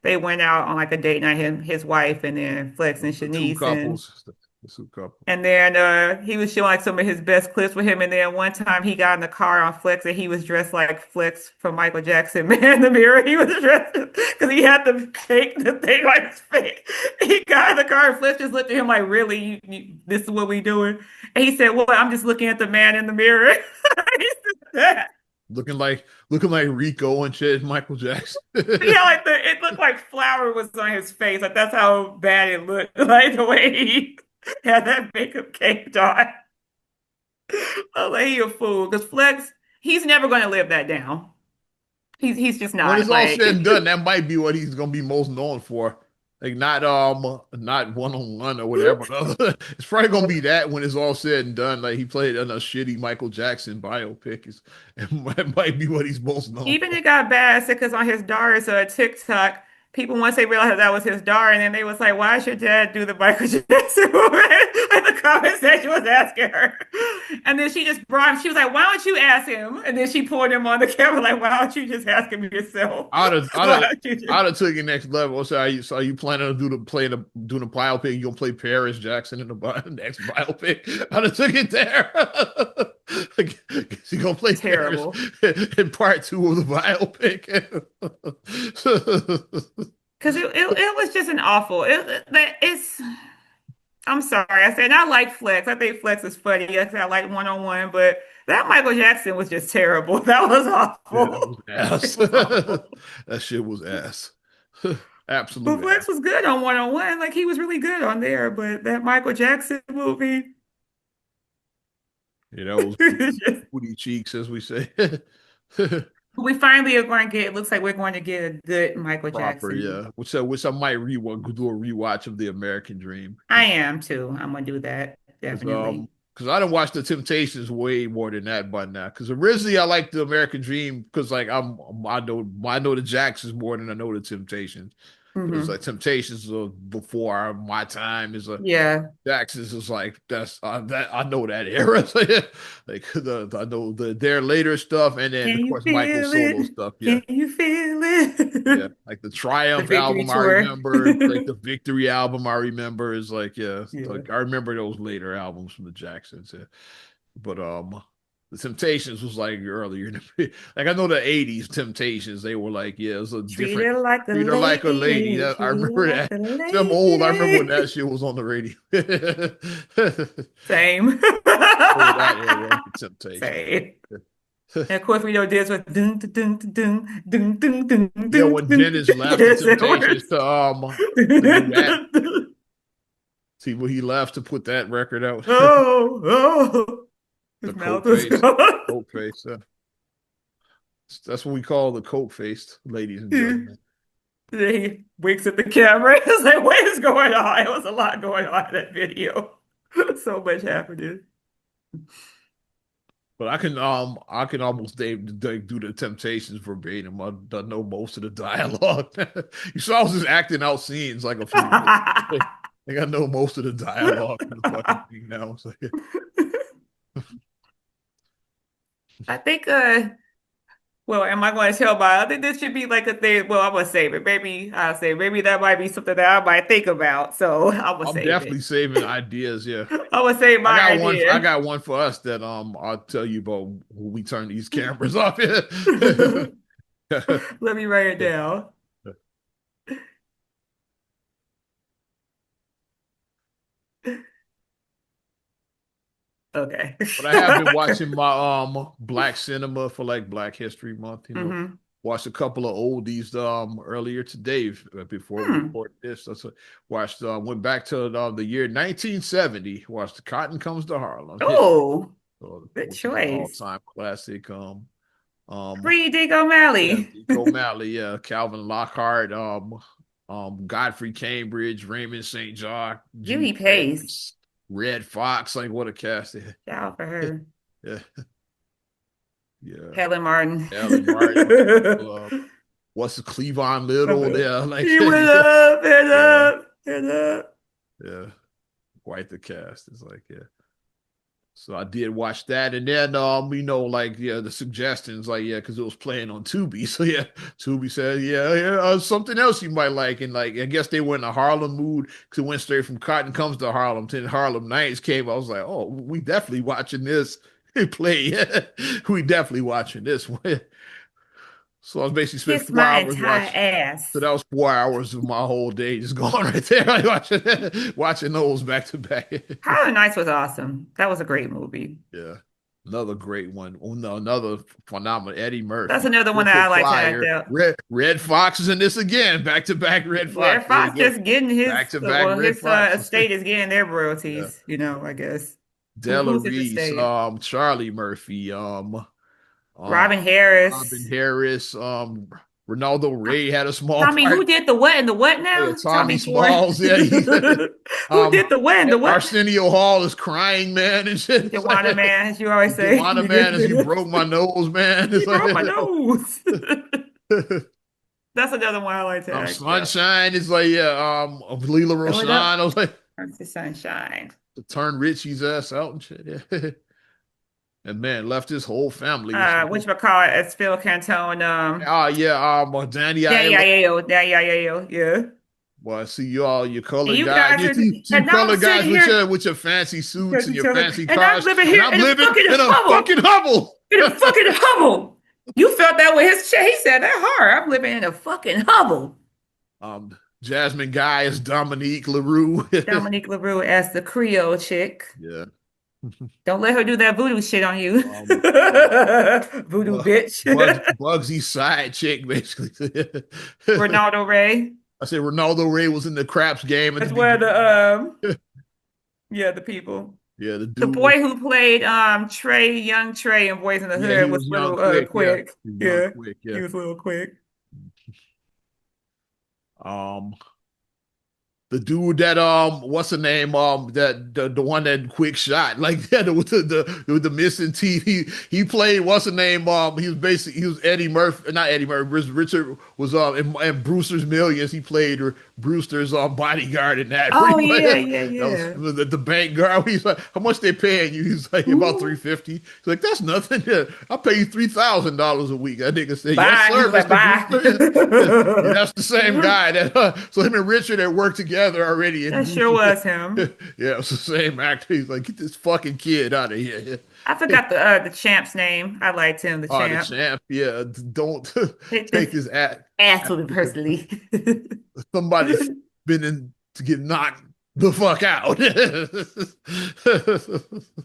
they went out on like a date night, his wife, and then Flex and the two Shanice, and couples, the two couples. And then he was showing like some of his best clips with him. And then one time he got in the car on Flex and he was dressed like Flex from Michael Jackson. Man in the mirror, he was dressed because he had to fake the thing like it's fake. He got in the car and Flex just looked at him like, really, this is what we doing? And he said, well, I'm just looking at the man in the mirror. He said that. Looking like Rico and shit, Michael Jackson. Yeah, like it looked like flour was on his face. Like that's how bad it looked. Like the way he had that makeup caked on. I was like, he a fool. Because Flex, he's never going to live that down. He's just When not it's all like said and done, that might be what he's gonna be most known for. Like not one on one or whatever. It's probably gonna be that when it's all said and done. Like he played in a shitty Michael Jackson biopic. It might be what he's most known even for. it got bad because on his daughter's TikTok, people once they realized that was his daughter, and then they was like, "Why should Dad do the Michael Jackson movement?" And the comment section was asking her, and then she just brought him. She was like, "Why don't you ask him?" And then she pulled him on the camera like, "Why don't you just ask him yourself? I'd have, I'd Why have, don't you just?" I'd have took it next level. So are you planning to doing the biopic? You gonna play Paris Jackson in the next biopic? I'd have took it there. You gonna play Paris Terrible. in part two of the biopic? Because it was just an awful. It's. I'm sorry. I said I like Flex. I think Flex is funny. I like one on one, but that Michael Jackson was just terrible. That was Yeah, that was awful. ass. It was awful. That shit was ass. But Absolute ass. Flex was good on one on one. Like he was really good on there. But that Michael Jackson movie, You know, it was it's just- booty cheeks, as we say. we finally are going to get. It looks like we're going to get a good Michael Proper, Jackson movie. yeah. Which I might do a rewatch of the American Dream I am too. I'm gonna do that because definitely. I don't watch the Temptations way more than that by now. Because originally I liked the American Dream because like I know the Jacksons more than I know the Temptations. Because Hmm. like Temptations before my time is a Yeah. Jackson's is like that's that I know that era. So, yeah, like I know their later stuff, and then Can of you course Michael's feel solo it? stuff. Yeah, Can you feel yeah, it? like the The Triumph victory album I tour. remember, like the Victory album I remember is like yeah, Yeah. like I remember those later albums from the Jacksons. Yeah. But the Temptations was like earlier. Like I know the '80s Temptations, they were like yeah, it was a Treat different. her like a Treat her like a lady. lady. I Treat her remember like that. a See, I'm old. I remember when lady. that shit was on the radio. Same. Oh, that era of the Temptations. Same. And of course, we know this was dun dun dun dun dun dun dun dun Yeah, dun when dun. Dennis left the Yes, it Temptations was. to do that. See, when he left to put that record out, Oh, oh. the His mouth coke was face, gone. coke face. That's what we call the coke faced, ladies and gentlemen. He winks at the camera. It's like, what is going on? It was a lot going on in that video. So much happening. But I can almost do the Temptations verbatim. I know most of the dialogue. You saw I was just acting out scenes like a few minutes. Like I know most of the dialogue in the fucking thing now. It's like, I think well, am I going to tell my I think this should be like a thing. Well, I'm gonna save it. Maybe I'll say maybe that might be something that I might think about. So I'm gonna I'm save it. definitely saving ideas. Yeah. I'm gonna save I my got one. I idea. got one for us that I'll tell you about when we turn these cameras off. Let me write it down. Okay. But I have been watching my black cinema for like Black History Month. Hmm. Watched a couple of oldies earlier today before we Hmm. record this. That's what, watched went back to the year 1970. Watched The Cotton Comes to Harlem, Oh, good which is an all choice. time classic. Um, Free Dig yeah, O'Malley. Nico O'Malley, yeah, Calvin Lockhart, Godfrey Cambridge, Raymond St. John, Judy Judy Pace. Pace, Red Fox. Like what a cast! Shout out for her. Yeah, yeah. Helen Martin. Alan Martin. Uh, what's the Cleavon Little there? Like He went yeah, up and yeah, up and up. yeah. Quite the cast. It's like yeah. So I did watch that, and then like yeah, the suggestions, like yeah, because it was playing on Tubi. So yeah, Tubi said yeah, something else you might like, and like I guess they were in a Harlem mood because it went straight from Cotton Comes to Harlem to Harlem Nights came. I was like, oh, we definitely watching this play. We definitely watching this one. So I was basically spent Kiss 4 my hours entire watching. So ass. that was 4 hours of my whole day just gone right there, like watching those back to back. Harlem Nights was awesome. That was a great movie. Yeah. Another great one. Oh, no, another phenomenal. Eddie That's Murphy, another one that Triple I like to act Flyer, out. Red Fox is in this again. Back to back Red Fox. Red There you Fox go. just getting Back his to back well, Red his Fox. estate is getting their Yeah. royalties, I guess. Della Who's at the Reese, stage? Charlie Murphy, uh, Robin Robin Harris. Harris, Ronaldo Ray had a small Tommy, who part. did the what and the what Oh yeah, now? Tommy Tommy Ford. Smalls, yeah, Who um, did the what and the what? Arsenio Hall is crying, man, and shit. It's Joanna like, Man, as you always say. Joanna, man, as you broke my nose, man. It's You like, broke my nose. That's another one I like to act about. Sunshine is like, yeah, Leela Throw Roshan. it up. I was like, Turn to sunshine. to turn Richie's ass out and shit. Yeah. And man, left his whole family. It's like, Whatchamacallit, as Phil Cantone, oh yeah, Danny Daddy Aiello. Yayo, Daddy Yayo, yeah. Boy, I see you all, your And colored you guys. guys You are, see and now I'm colored guys sitting here, with your fancy suits because and you your tell me, fancy and I'm cars, living and here I'm in a living fucking in a hovel, fucking hovel. in a fucking hovel. You felt that with his chest. He said that hard. I'm living in a fucking hovel. Jasmine Guy is Dominique LaRue. Dominique LaRue as the Creole chick. Yeah. Don't let her do that voodoo shit on you. Um, Voodoo Bu- bitch. Bugsy's side chick, basically. Ronaldo Ray. I said Ronaldo Ray was in the craps game at the That's where the beginning. yeah, the people. Yeah, the The dude was, boy who played Trey, young Trey in Boys in the yeah, he Hood was was young little quick. Yeah, quick. he was young Yeah, quick. he Yeah. was a little quick. Um, the dude that what's the name, that the one that quick shot, like, yeah, with the missing teeth, he played, what's the name, he was basically, he was Eddie Murphy, not Eddie Murphy, Richard was in Brewster's Millions. He played Brewster's bodyguard in that, pretty Oh much. yeah, yeah, That was yeah. the bank guard. He's like, how much they paying you? He's like, about Ooh. 350. He's like, that's nothing. Yeah, I'll pay you $3,000 a week. That nigga said, yes Bye. He sir, was like, Mr. bye. Brewster. Yeah, that's the same guy that so him and Richard had worked together already in That sure Brewster's. was him. Yeah, it's the same actor. He's like, get this fucking kid out of here. I forgot the champ's name. I liked him, the Oh, the champ. champ. Yeah, don't It take just his act. asked me personally. Somebody's been in to get knocked the fuck out.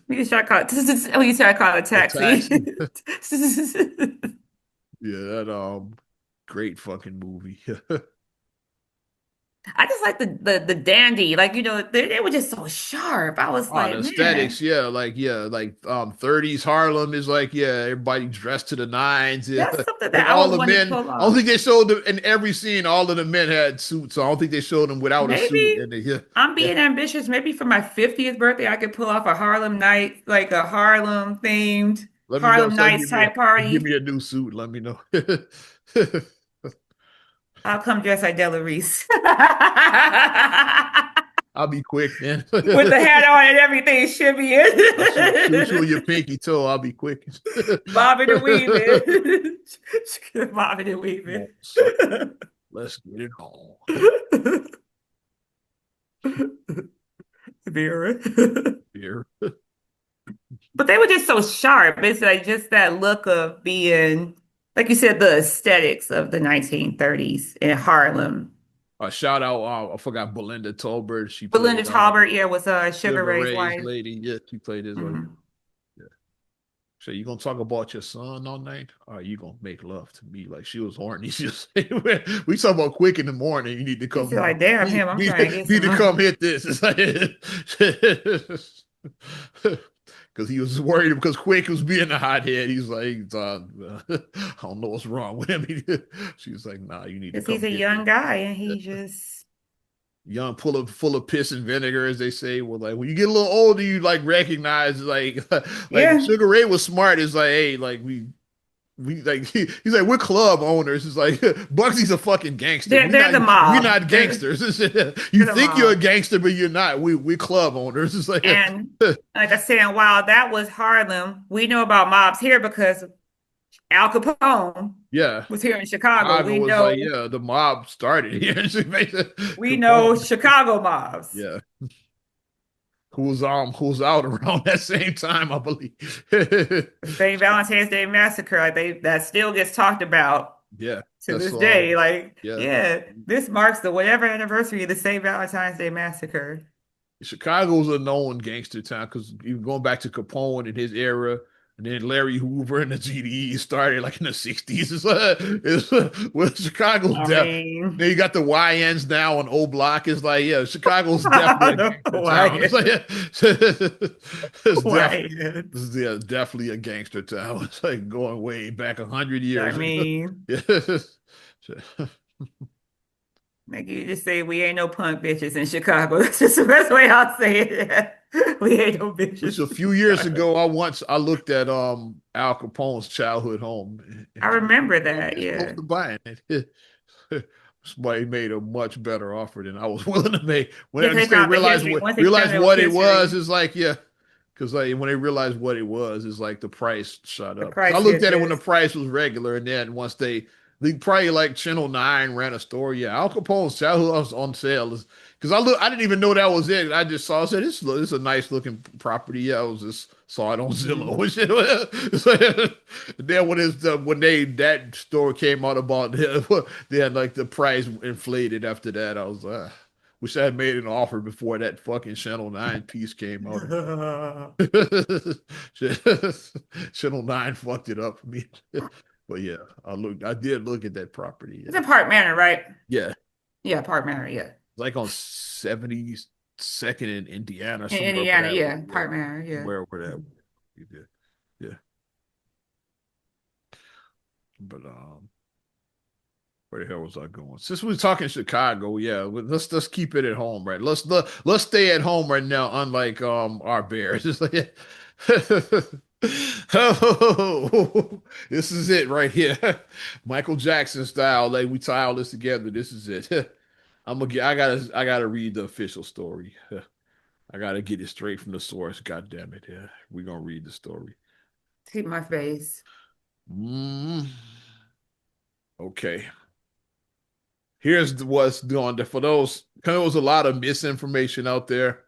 We can try to call it. We can try to call it a A taxi. taxi. Yeah, that great fucking movie. I just like the dandy, like they were just so sharp. I was Oh, the like, aesthetics, man, like 30s Harlem is like, yeah, everybody dressed to the nines. Yeah. that's something Like that I all would the want to men, pull I don't off. think they showed them in every scene, all of the men had suits. So I don't think they showed them without a suit. Maybe And they, yeah, I'm yeah. being ambitious. Maybe for my 50th birthday, I could pull off a Harlem night, like a Harlem themed Let me know. Harlem So Nights type give party. me a new suit. Let me know. I'll come dressed like Della Reese I'll be quick, man. with the hat on and everything, shimmy Show your pinky toe. I'll be quick. bobbing and weaving, bobbing and Come weaving. on, sucker. Let's get it on. Vera. Here. But they were just so sharp. It's like just that look of being, like you said, the aesthetics of the 1930s in Harlem. Shout out, I forgot Belinda Tolbert. She Belinda played Talbert, yeah, was Sugar Sugar Ray's Ray's wife. lady. Yeah, she played his wife. Mhm. Yeah. So you gonna talk about your son all night? Or you gonna make love to me? Like she was horny. She was, we talk about quick in the morning. You need to It's come like, damn him, I'm trying to get need to some. come hit this. It's like because he was worried because Quick was being a hothead. He's like, I don't know what's wrong with him. She was like, nah, you need to Because he's come a hit young this. guy and he just, Young, full of piss and vinegar, as they say. Well, like when you get a little older, you like recognize like yeah, Sugar Ray was smart. It's like, hey, like we like he's like we're club owners. It's like Bucky's a fucking gangster. they're the We're mob. not gangsters. You They're the think you're a mob. gangster, but you're not. We're club owners. It's like And like I said, while that was Harlem, we know about mobs here because Al Capone yeah. was here in Chicago. Chicago was like, yeah, the mob started here. She made We know Capone. Chicago mobs. Yeah. Who's out around that same time, I believe. St. Valentine's Day Massacre, like that still gets talked about Yeah, to that's this day. Like, yeah. yeah, this marks the whatever anniversary of the St. Valentine's Day Massacre. Chicago's a known gangster town because even going back to Capone and his era, And then Larry Hoover and the GDE started like in the 60s. Well, Chicago's I deaf. Then mean, you got the YNs now on O Block. It's like, yeah, Chicago's definitely a gangster town. It's like, Why? yeah, it's Why? yeah, definitely a gangster town. It's like going way back 100 years I ago. mean, Yes. like you just say we ain't no punk bitches in Chicago. That's just the best way I'll say it. We ain't no Which bitches a in few years Chicago. ago, I looked at Al Capone's childhood home, I and remember I was that, this close yeah. to buying it. Somebody made a much better offer than I was willing to make. When Yeah, I 'cause they guess they found the history. Once they realized determined it was what it was, history, it's like yeah, because like when they realized what it was, it's like the price shot the up. Because I price looked hit at it when the this. price was regular, and then once they probably like Channel 9 ran a story. Yeah, Al Capone's childhood was on sale. Because I didn't even know that was it. I just saw. I said, "This is a nice looking property." Yeah, I was just saw it on Zillow Mhm. and shit. So, then when that story came out about then like the price inflated after that, I was wish I had made an offer before that fucking Channel 9 piece came out. Channel 9 fucked it up for me. But yeah, I did look at that property. It's Yeah. in Park Manor, right? Yeah. Yeah, Park Manor, yeah. Like on 72nd in Indiana, In somewhere where Indiana, that yeah. was. Yeah. Park Manor, yeah. Where that was. Yeah. Yeah. But where the hell was I going? Since we're talking Chicago, yeah, let's keep it at home, right? Let's stay at home right now, unlike our Bears. It's like, oh, this is it right here, Michael Jackson style. Like we tie all this together. This is it. I gotta read the official story. I gotta get it straight from the source. God damn it! Yeah, we're gonna read the story. See my face. Mm, okay. Here's what's going on for those. There was a lot of misinformation out there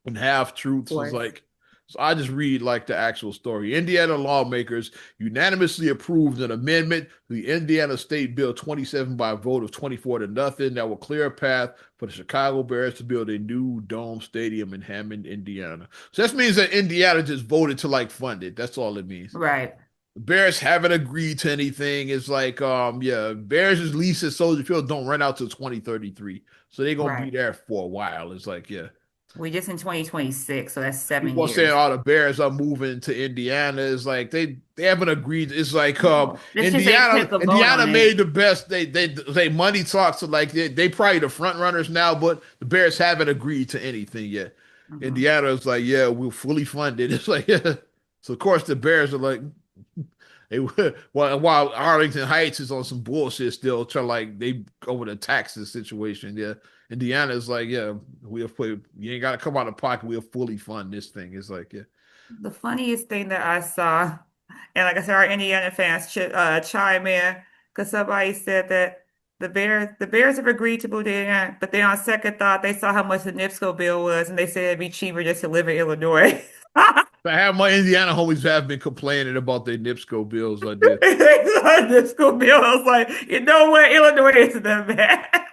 and half Of truths. Was course. like, so I just read like the actual story. Indiana lawmakers unanimously approved an amendment to the Indiana State Bill 27 by a vote of 24 to nothing that will clear a path for the Chicago Bears to build a new dome stadium in Hammond, Indiana. So that means that Indiana just voted to like fund it. That's all it means. Right. The Bears haven't agreed to anything. It's like, yeah, Bears' lease at Soldier Field don't run out till 2033. So they're gonna be Right. there for a while. It's like, yeah. We just in 2026, so that's seven People are saying years. all the Bears are moving to Indiana. It's like they haven't agreed. It's like No, let's just say take a vote Indiana on it. made the best. They money talks. So like they probably the front runners now, but the Bears haven't agreed to anything yet. Mhm. Indiana is like, yeah, we'll fully fund it. It's like, yeah. So of course the Bears are like, they while Arlington Heights is on some bullshit still, trying like they over the taxes situation. Yeah, Indiana is like, yeah, we'll put you ain't got to come out of pocket. We'll fully fund this thing. It's like, yeah, The funniest thing that I saw, and like I said, our Indiana fans chime in because somebody said that the Bears have agreed to move to Indiana, but then on second thought, they saw how much the NIPSCO bill was, and they said it'd be cheaper just to live in Illinois. I have my Indiana homies have been complaining about their NIPSCO bills like this. They saw the NIPSCO bill. I was like, you know what? Illinois isn't that bad.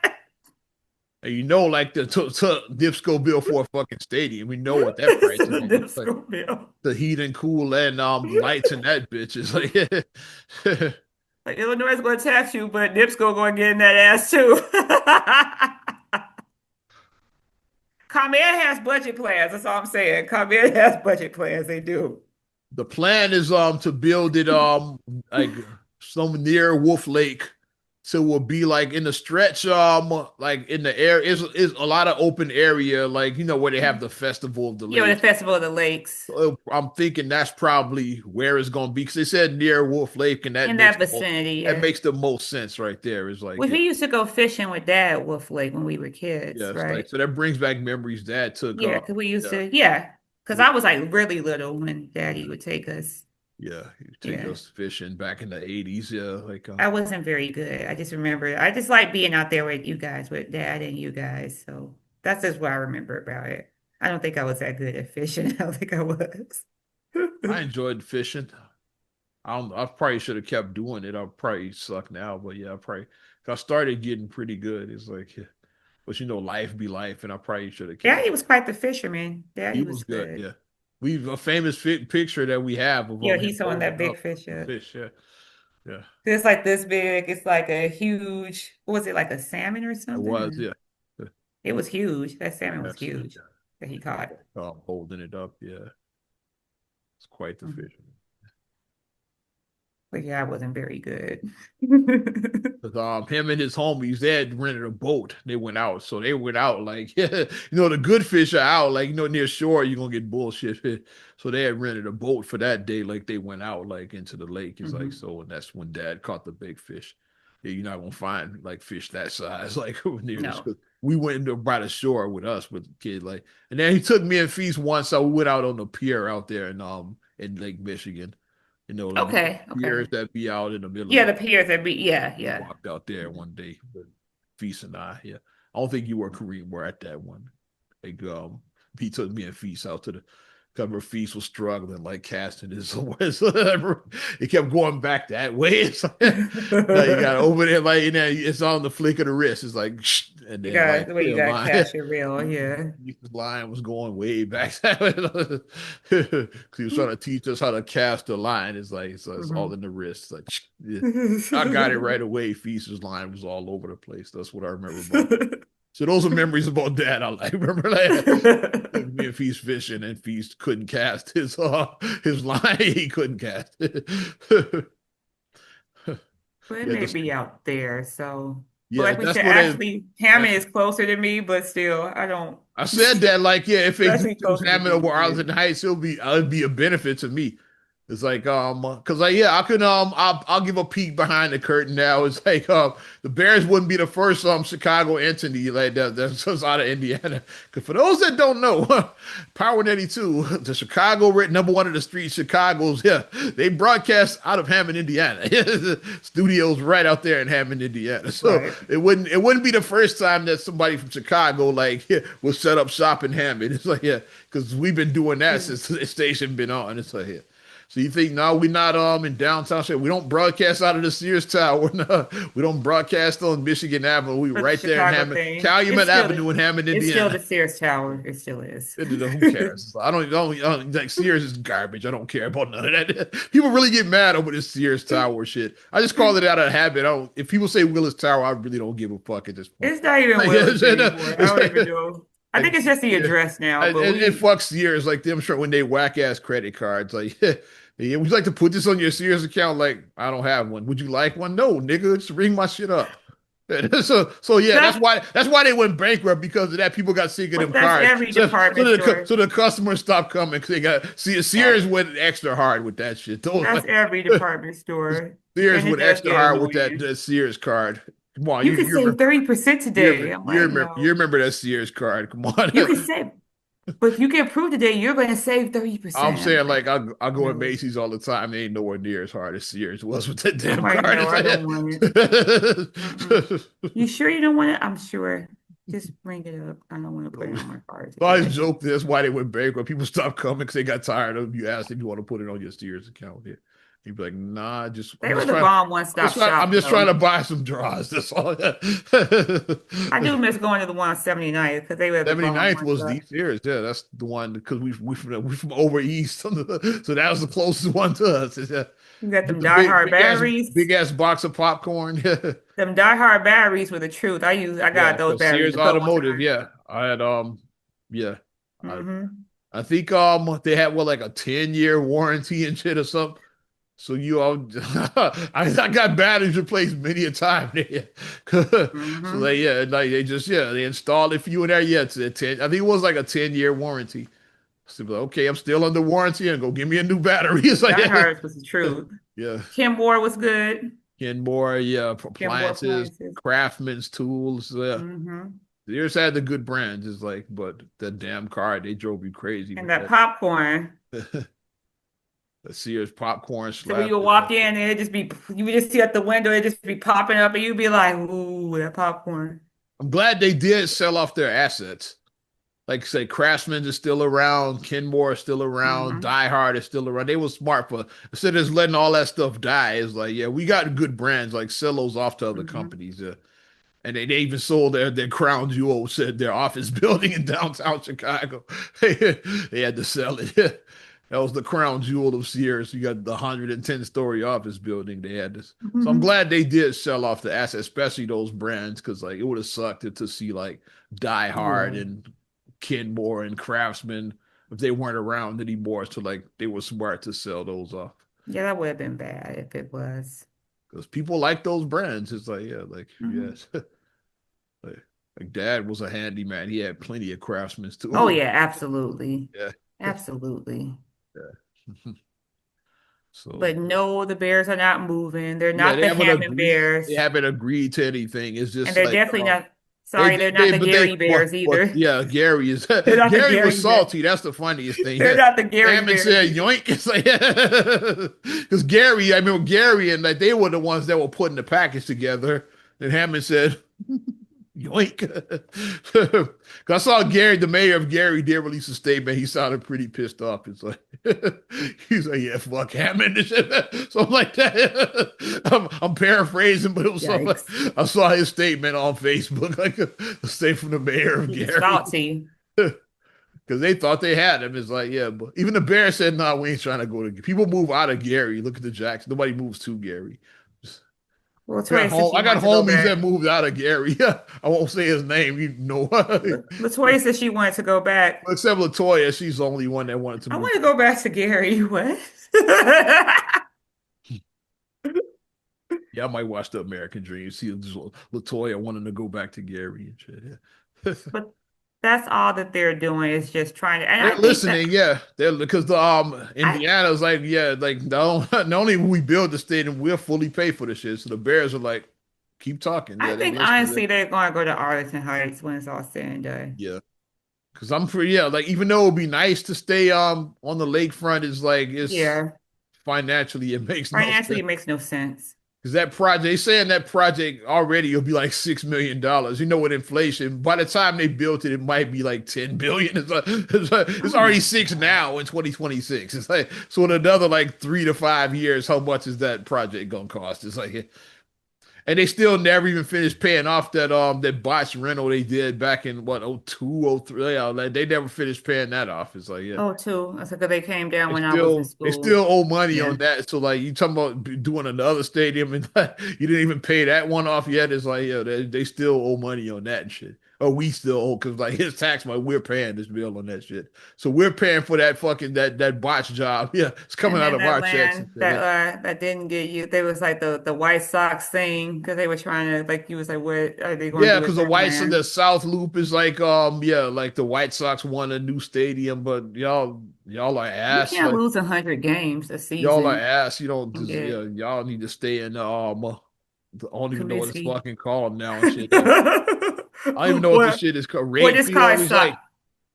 And you know, like the NIPSCO bill for a fucking stadium, we know what that This price is is the gonna be. Like NIPSCO bill. the heat and cool and lights and that bitch is like Like Illinois is going to tax you, but NIPSCO going to get in that ass too. ComEd has budget plans. That's all I'm saying. ComEd has budget plans. They do. the plan is to build it like some near Wolf Lake, so it will be like in the stretch like in the air is a lot of open area, like you know where they have the Festival of the You know, the Lakes. Festival of the Lakes I'm thinking that's probably where it's gonna be because they said near Wolf Lake, and in that vicinity. that Yeah. makes the most sense right there. Is like We used to go fishing with Dad at Wolf Lake when we were kids, yeah, it's like right? so that brings back memories. Dad took Yeah, because we used yeah, to, yeah. Because we I was like really little when Daddy would take us. yeah, he would take Yeah. us fishing back in the 80s. Yeah, like I wasn't very good. I just remember, I just like being out there with you guys, with Dad and you guys. So that's just what I remember about it. I don't think I was that good at fishing. I don't think I was. I enjoyed fishing. I probably should have kept doing it. I probably suck now, but yeah, I started getting pretty good. It's like, yeah. But you know, life be life, and I probably should have kept. Daddy was quite the fisherman. He Daddy was was good, good. yeah. We a famous picture that we have of Yeah, him he's on that holding big up fish. the Yeah. fish. Yeah, yeah, It's like this big. It's like a huge, what was it, like a salmon or it something? was. Or Yeah, yeah, it was huge. That salmon was that's huge that he yeah. caught. Holding it up. Yeah, it's quite the Mhm. fish. But yeah, I wasn't very good. 'Cause, him and his homies, they had rented a boat. They went out, so they went out like the good fish are out, like near shore you're gonna get bullshit fish. So they had rented a boat for that day, like they went out like into the lake. It's like Mhm. so, and that's when Dad caught the big fish. Yeah, you're not gonna find like fish that size like near the No. shore. We went into by the shore with us with the kid, like, and then he took me and Feast once. So we went out on the pier out there in Lake Michigan. The Okay. piers Okay. that be out in the middle of Yeah, the the piers that be, yeah, we yeah. walked out there Mhm. one day, but Feast and I, yeah. I don't think you or Kareem were at that one. Like, he took me and Feast out to the cover. Feast was struggling, like casting his he kept going back that way. It's like, now you got over there, like, it's on the flick of the wrist. It's like, and You then got like the way you the got to line, cash your reel, yeah. Feast's line was going way back. Because he was trying to teach us how to cast the line. It's like it's all Mhm. in the wrist. It's like yeah. I got it right away. Feast's line was all over the place. That's what I remember about that. So those are memories about that. I like remember like me and Feast fishing and Feast couldn't cast his line. He couldn't cast it. But it Yeah, may that's be out there. So, but yeah, like we that's said, what it actually, Hammond that's is closer to me, but still, I don't. I said that like yeah, if It's they do actually choose closer to Hammond me. over Arlington Heights, it'll be a benefit to me. It's like because like yeah, I can I'll give a peek behind the curtain now. It's like the Bears wouldn't be the first Chicago entity like that's just out of Indiana. Because for those that don't know, Power 92, the Chicago number one of the street Chicago's yeah, they broadcast out of Hammond, Indiana. Studios right out there in Hammond, Indiana. So Right. it wouldn't be the first time that somebody from Chicago like will set up shop in Hammond. It's like yeah, because we've been doing that Mm. since the station been on. It's like yeah. So you think no, we're not in downtown? We don't broadcast out of the Sears Tower. No, we don't broadcast on Michigan Avenue. We For the right there in Chicago Hammond, thing, Calumet Avenue in Hammond, it's still Indiana. the Sears Tower. It still is. Who cares? I don't like Sears is garbage. I don't care about none of that. People really get mad over this Sears Tower shit. I just call it out of habit. I don't. If people say Willis Tower, I really don't give a fuck at this point. It's not even Like, Willis anymore. I don't even like, know. I think it's just the yeah. address now, but It we fucks Sears like them sure when they whack ass credit cards. Like, yeah, would you like to put this on your Sears account? Like, I don't have one. Would you like one? No, nigga, just ring my shit up. So yeah, that's that's why they went bankrupt because of that. People got sick of them but that's cards. every department store. So the customers stopped coming because they got see That Sears went extra hard with that shit. Those that's every department store. Sears And it went does extra get hard with that, annoying. that Sears card. Come on, You can you save remember 30% today. I'm like, you no. remember that Sears card? Come on. You can save, but if you get approved today, you're going to save I'm 30%. I'm saying like, like I go at no. Macy's all the time. They ain't nowhere near as hard as Sears was with that I'm damn like, card. no, It's I don't want it. Mm-mm. like, You sure you don't want it? I'm sure. Just bring it up. I don't want to put it on my card so I today. just joke that's why they went bankrupt. People stopped coming because they got tired of you asked if you want to put it on your Sears account here. You'd be like, nah, They were the bomb one-stop I'm shop, just trying though. to buy some draws. That's all. I do miss going to the one on 79th because they were the bomb 79th was one-stop. the Sears. Yeah, that's the one because we from over east, so that was the closest one to us. Yeah. You got Get them the die-hard big batteries. ass box of popcorn. Yeah. Them die-hard batteries were the truth. I Yeah, got those so batteries Sears a couple of Automotive, times. yeah. I had yeah. I Hmm. I think they had what like a 10-year warranty and shit or something. So you all I got batteries replaced many a time there. So Hmm. they yeah, like they just yeah, they installed it for you in there. Yeah, it's a 10. I think it was like a 10-year warranty. So like, okay, I'm still under warranty and go give me a new battery. It's like yeah, Die-hards was the truth. yeah. Kenmore was good. Kenmore, yeah, Kenmore appliances, appliances. Craftsman's tools, yeah. Hmm. They just had the good brands, it's like, but that damn car, they drove you crazy And with that that. popcorn. The Sears popcorn So when slab. you would walk in, and it just be you would just see at the window, it just be popping up, and you'd be like, "Ooh, that popcorn." I'm glad they did sell off their assets. Like say, Craftsman is still around, Kenmore is still around, Hmm. Die Hard is still around. They were smart for instead of just letting all that stuff die. It's like, yeah, we got good brands, like sell those off to other Hmm. companies. Yeah. And they even sold their crown jewel, said their office building in downtown Chicago. They had to sell it. That was the crown jewel of Sears. You got the 110-story office building. They had this. So I'm glad they did sell off the asset, especially those brands, because like it would have sucked to see like Die Hard Yeah. and Kenmore and Craftsman if they weren't around anymore. So like they were smart to sell those off Yeah, that would have been bad if it was. because people like those brands. It's like yeah, like Mhm. yes. Like dad was a handyman. He had plenty of craftsmen Oh too. yeah, absolutely. Yeah. Absolutely. Yeah. So But no, the Bears are not moving. They're yeah, not the Hammond they Bears. haven't agreed to anything. It's And just they're like definitely not, sorry, they're not the but they Gary Bears either. yeah, Gary is They're not the Gary was Gary Bears. salty. That's the funniest thing. They're not the Gary Hammond Bears said either. yoink. It's like because Gary, I remember Gary and like they were the ones that were putting the package together. And Hammond said yoink. Because I saw Gary, the mayor of Gary, did release a statement. He sounded pretty pissed off. It's like he's like, yeah, fuck Hammond. So I'm like that. I'm paraphrasing, but it was so, Yikes. I saw his statement on Facebook, like a statement from the mayor of He was Gary. salty. Because they thought they had him. It's like, yeah, but even the Bears said, no, we ain't trying to go to people move out of Gary. Look at the Jackson. Nobody moves to Gary. Well, Latoya said she I got wanted to go homies that back. moved out of Gary. I won't say his name. You know, Latoya said she wanted to go back. except Latoya, she's the only one that wanted to I move. want to go back to Gary. What? Yeah, I might watch the American Dream. See Latoya wanting to go back to Gary and shit. Yeah. But that's all that they're doing is just trying to, and They're I think listening, that yeah. They're because the I Indiana's like, yeah, like not only will we build the stadium, we'll fully pay for the shit. So the Bears are like, keep talking. I Yeah, they think listening. honestly they're going to go to Arlington Heights when it's all said and done. Yeah. Because I'm pretty, yeah, like even though it'd be nice to stay on the lakefront, is like it's Yeah, financially it makes no financially sense. it makes no sense. Because that project, they saying that project already will be like $6 million. You know, with inflation, by the time they built it, it might be like 10 billion. It's Oh my already six God. now in 2026. It's like so in another like 3 to 5 years, how much is that project gonna cost? It's like and they still never even finished paying off that botched rental they did back in what 02, 03. Yeah, like, they never finished paying that off. It's like yeah. Oh, too. That's because they came down when I was in They school. still owe money on Yeah. that. So like you talking about doing another stadium and you didn't even pay that one off yet. It's like yeah, they still owe money on that and shit. Or we still owe because like his tax money, we're paying this bill on that shit. So we're paying for that fucking that botch job. Yeah, it's coming And out then of that our checks and land shit. Yeah. that didn't get you, they was like the White Sox thing because they were trying to like you was like, what are they going to Yeah, do with because that The land? South Loop is like yeah, like the White Sox won a new stadium, but y'all are You ass. can't Like lose 100 games a y'all are season ass. You don't and just yeah, get y'all need to stay in I don't even know what it's Comiskey. fucking called now and shit. I don't even know what this What shit is called. what Rate this car field is suck? like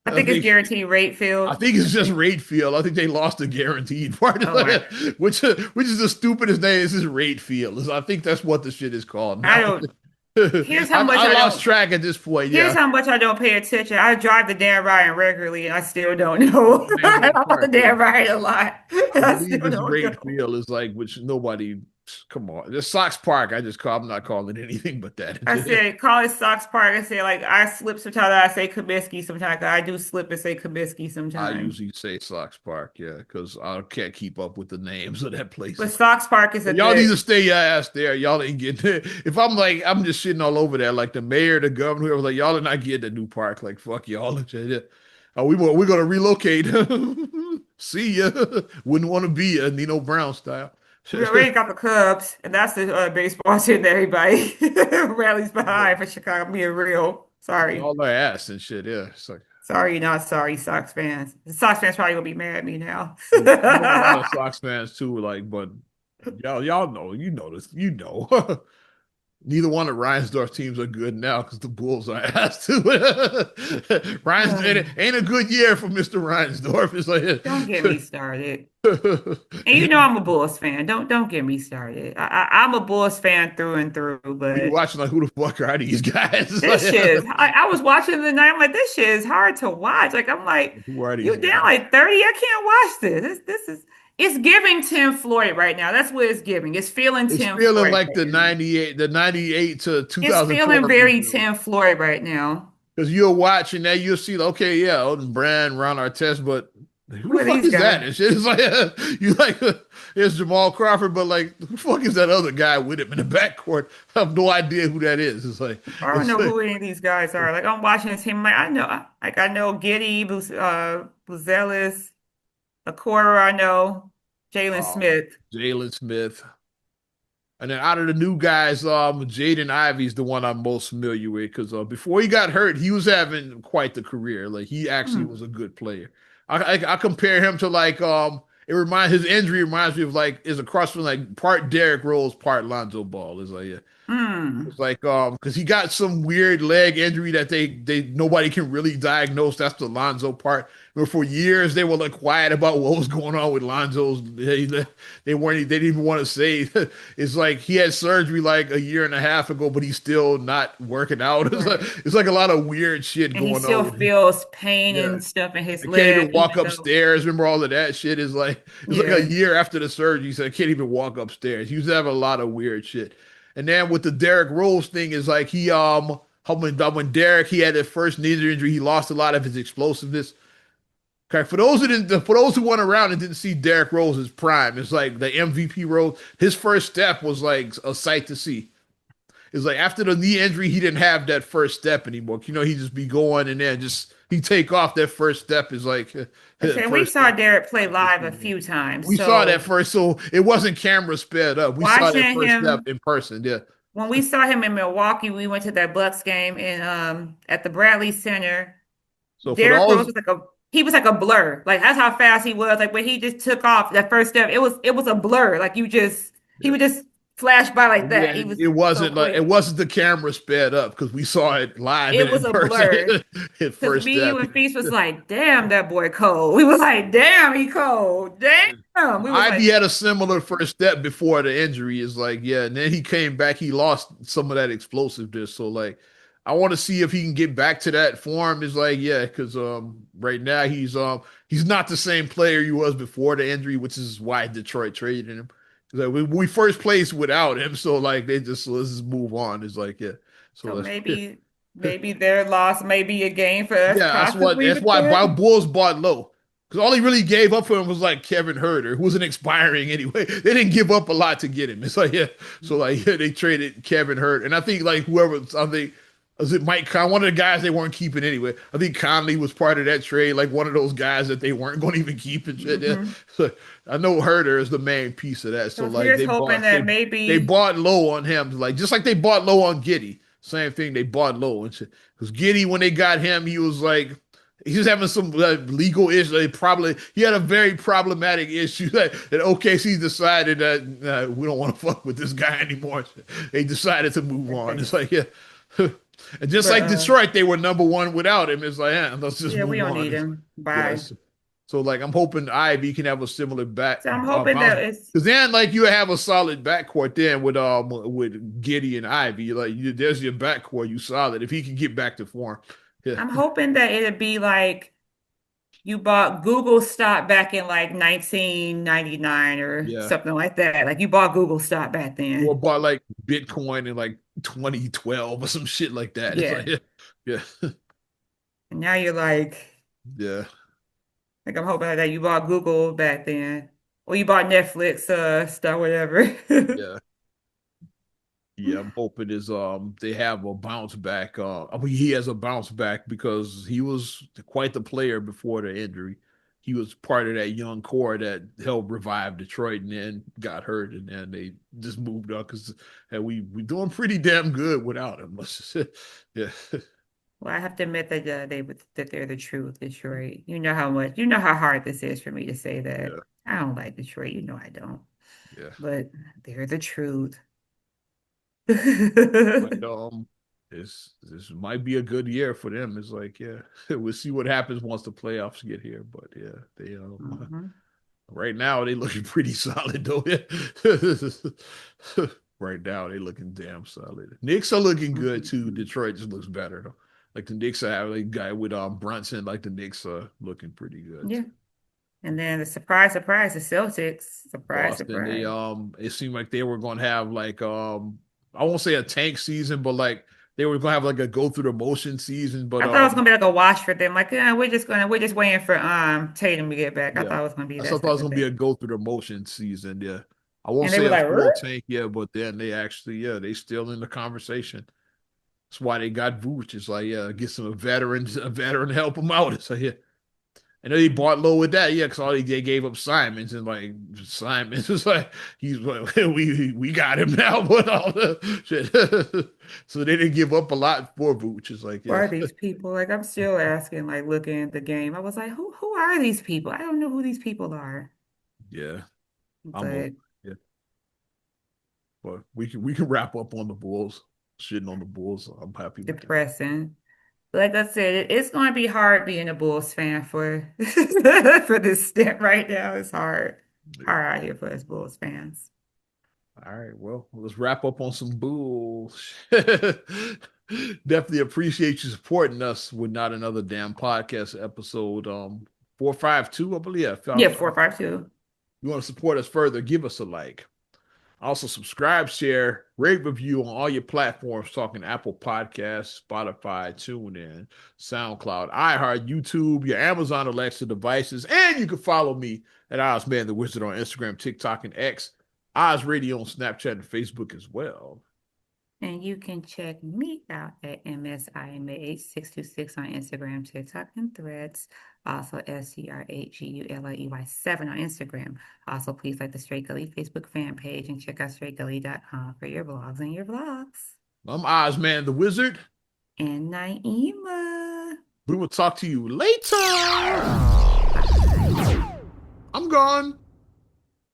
I I think it's think guaranteed rate I field. think it's I just think. rate field. I think they lost the guaranteed part, Oh my. which is the stupidest name. This is rate field. I think that's what the shit is called I now. don't. Here's how much I I lost don't. track at this point. Here's Yeah, how much I don't pay attention. I drive the Dan Ryan regularly, and I still don't you know. don't have I no bought the part. Yeah. Dan Ryan a lot, I and I believe still it's don't Rate know. Field is like which nobody. Come on, the Sox Park. I'm not calling it anything but I that. said, call it Sox Park. I said, like, I slip sometimes. I say Comiskey sometimes. I do slip and say Comiskey I sometimes. usually say Sox Park, yeah, because I can't keep up with the names of that But places. Sox Park is a Y'all need good. to stay your ass there. Y'all ain't getting it. If I'm like, I'm just shitting all over there, like the mayor, the governor, whoever, like, y'all are not getting the new park. Like, fuck y'all. Oh, we're gonna relocate. See ya. Wouldn't want to be a Nino Brown style. We already got the Cubs, and that's the baseball team that everybody rallies behind for Chicago. I'm being real. Sorry. Y'all are ass and shit. Yeah, it's like Sorry, not sorry, Sox fans. The Sox fans probably gonna be mad at me now. I know a lot of Sox fans too. Like, but y'all know, you know this, you know. Neither one of Reinsdorf's teams are good now because the Bulls are asked to. Reins ain't a good year for Mr. Reinsdorf. It's Don't get me started. And you like know I'm a Bulls fan. Don't get me started. I'm a Bulls fan through and through, you but watching like who the fuck are these guys? It's this like, shit is I was watching the night. I'm like, this shit is hard to watch. Like I'm like, who are these you down guys? like 30. I can't watch this. This is It's giving Tim Floyd right now. That's what it's giving. It's feeling It's Tim feeling Floyd like right now. the 98 to It's feeling 2004 very rebuild. Tim Floyd right now. Because you'll watch and now you'll see, okay, yeah, Odin Brand, Ron Artest, but who Who the are fuck these is that? guys? And shit. It's like you like it's Jamal Crawford, but like who the fuck is that other guy with him in the backcourt? I have no idea who that is. I don't It's know like who any of these guys are. Like I'm watching this team, like I know Giddy, Buzelis, Okoro, I know Jalen um Smith. Jalen Smith. And then out of the new guys, Jaden Ivey's the one I'm most familiar with because before he got hurt, he was having quite the career. Like he actually Hmm. was a good player. I compare him to like his injury reminds me of like is a cross from like part Derrick Rose, part Lonzo Ball. It's like yeah. Hmm. It's like because he got some weird leg injury that they nobody can really diagnose. That's the Lonzo part. But for years they were like quiet about what was going on with Lonzo's. They didn't even want to say. It's like he had surgery like a year and a half ago, but he's still not working out. Right. It's like a lot of weird shit And he going still on with him. feels pain Yeah. and stuff in his I can't leg, even walk even though, upstairs. Remember all of that shit? It's like a yeah. year after the surgery. He said I can't even walk upstairs. He was having a lot of weird shit. And then with the Derrick Rose thing, is like when Derrick he had that first knee injury, he lost a lot of his explosiveness. Okay, for those who went around and didn't see Derrick Rose's prime, it's like the MVP role. His first step was like a sight to see. It's like after the knee injury, he didn't have that first step anymore. You know, he just be going and then just he take off. That first step is like Okay, we first saw step. Derek play live a few times. We saw that So first, so it wasn't camera sped up. We saw that watching first step him, in person. Yeah. when we saw him in Milwaukee, we went to that Bucks game in at the Bradley Center. So for Derrick Rose those, was like a blur. Like that's how fast he was. Like when he just took off that first step, it was a blur. Like he yeah. would just flash by like that. Yeah, He was it so wasn't like it quick. wasn't the camera sped up because we saw it live It and was in a person blur. at Because first me, you, step. and Feast was like, damn, that boy cold. We was like, damn, he cold. Damn. We was Ivy like, had a similar first step before the injury. Is like, yeah, and then he came back. He lost some of that explosiveness. So like, I want to see if he can get back to that form. Is like, yeah, because right now he's not the same player he was before the injury, which is why Detroit traded him. Like we first placed without him, so like they just let's just move on. It's like yeah, so so let's maybe their loss may be a game for us, yeah, possibly that's with why that. Bulls bought low. Because all he really gave up for him was like Kevin Herter, who wasn't expiring anyway. They didn't give up a lot to get him. It's like, yeah. So like yeah, they traded Kevin Hurt. And I think like I think was it Mike Con, one of the guys they weren't keeping anyway. I think Conley was part of that trade, like one of those guys that they weren't going to even keep and shit. Yeah. Hmm. So I know Herter is the main piece of that. So So like here's hoping that they maybe, bought low on him, like just like they bought low on Giddy. Same thing, they bought low and shit. Because Giddy, when they got him, he was like he's just having some legal issue. He had a very problematic issue that OKC decided that we don't want to fuck with this guy anymore. They decided to move on. okay, It's like yeah, and just but like Detroit, they were number one without him. It's like yeah, let's just yeah, we move don't on. need him. Bye. Yes. So like I'm hoping Ivy can have a similar back So I'm hoping bounce that it's because then like you have a solid backcourt then with Giddy and Ivy. There's your backcourt, you solid. If he can get back to form. Yeah. I'm hoping that it'd be like you bought Google stock back in like 1999 or Yeah. something like that. Like you bought Google stock back Or then. bought like Bitcoin in like 2012 or some shit like that. It's like, Yeah. yeah, yeah, And now you're yeah, like I'm hoping that you bought Google back then. Or you bought Netflix stuff, whatever. yeah, yeah. I'm hoping is they have a bounce back. I mean, he has a bounce back because he was quite the player before the injury. He was part of that young core that helped revive Detroit, and then got hurt, and then they just moved on because we doing pretty damn good without him. Let's just say. Yeah, Well, I have to admit that that they're the truth, Detroit. You know how hard this is for me to say that. yeah, I don't like Detroit. You know I don't. yeah. But they're the truth. But this might be a good year for them. It's like, yeah, we'll see what happens once the playoffs get here. But yeah, they Mhm. right now they looking pretty solid though. Right now they looking damn solid. Knicks are looking good too. Mhm. Detroit just looks better though. Like the Knicks have a guy with Brunson. Like the Knicks are looking pretty good Yeah. too. And then the surprise, surprise, the Celtics. Surprise, Boston, they surprise. it seemed like they were going to have like I won't say a tank season, but like they were going to have like a go through the motion season. But I thought it was gonna be like a wash for them. Like, yeah, we're just waiting for Tatum to get back. I yeah, thought it was gonna be I that still thought it type was of going to be a thing. go through the motion season. Yeah, I won't And they say were a like, full "Er?" tank yet, but then they actually they still in the conversation. That's why they got Vooch. It's like get some veterans, a veteran to help them out. It's like yeah. I know he bought low with that, yeah, because all they gave up Simons and like Simons was like he's like we got him now, but all the shit. So they didn't give up a lot for Vooch. It's like Who yeah, are these people? Like I'm still asking, like looking at the game. I was like, who are these people? I don't know who these people are. yeah. I'm over. But Yeah, but we can wrap up on the Bulls, shitting on the Bulls. I'm happy with that. depressing. Like I said, it's going to be hard being a Bulls fan for for this stint right now. It's hard, Yeah. hard out here for us Bulls fans. All right, well, let's wrap up on some Bulls. Definitely appreciate you supporting us with not another damn podcast episode. 452, I believe. Yeah, Yeah, 452. you want to support us further, give us a like. Also, subscribe, share, rate, review on all your platforms, talking Apple Podcasts, Spotify, TuneIn, SoundCloud, iHeart, YouTube, your Amazon Alexa devices, and you can follow me at Ozman the Wizard on Instagram, TikTok, and X, Oz Radio on Snapchat and Facebook as well. And you can check me out at MSIMA8626 on Instagram, TikTok, and Threads. Also, SCRHGULLEY7 on Instagram. Also, please like the Straight Gully Facebook fan page and check out straightgully.com for your blogs and your vlogs. I'm Ozman the Wizard. And Naima. We will talk to you later. Bye. I'm gone.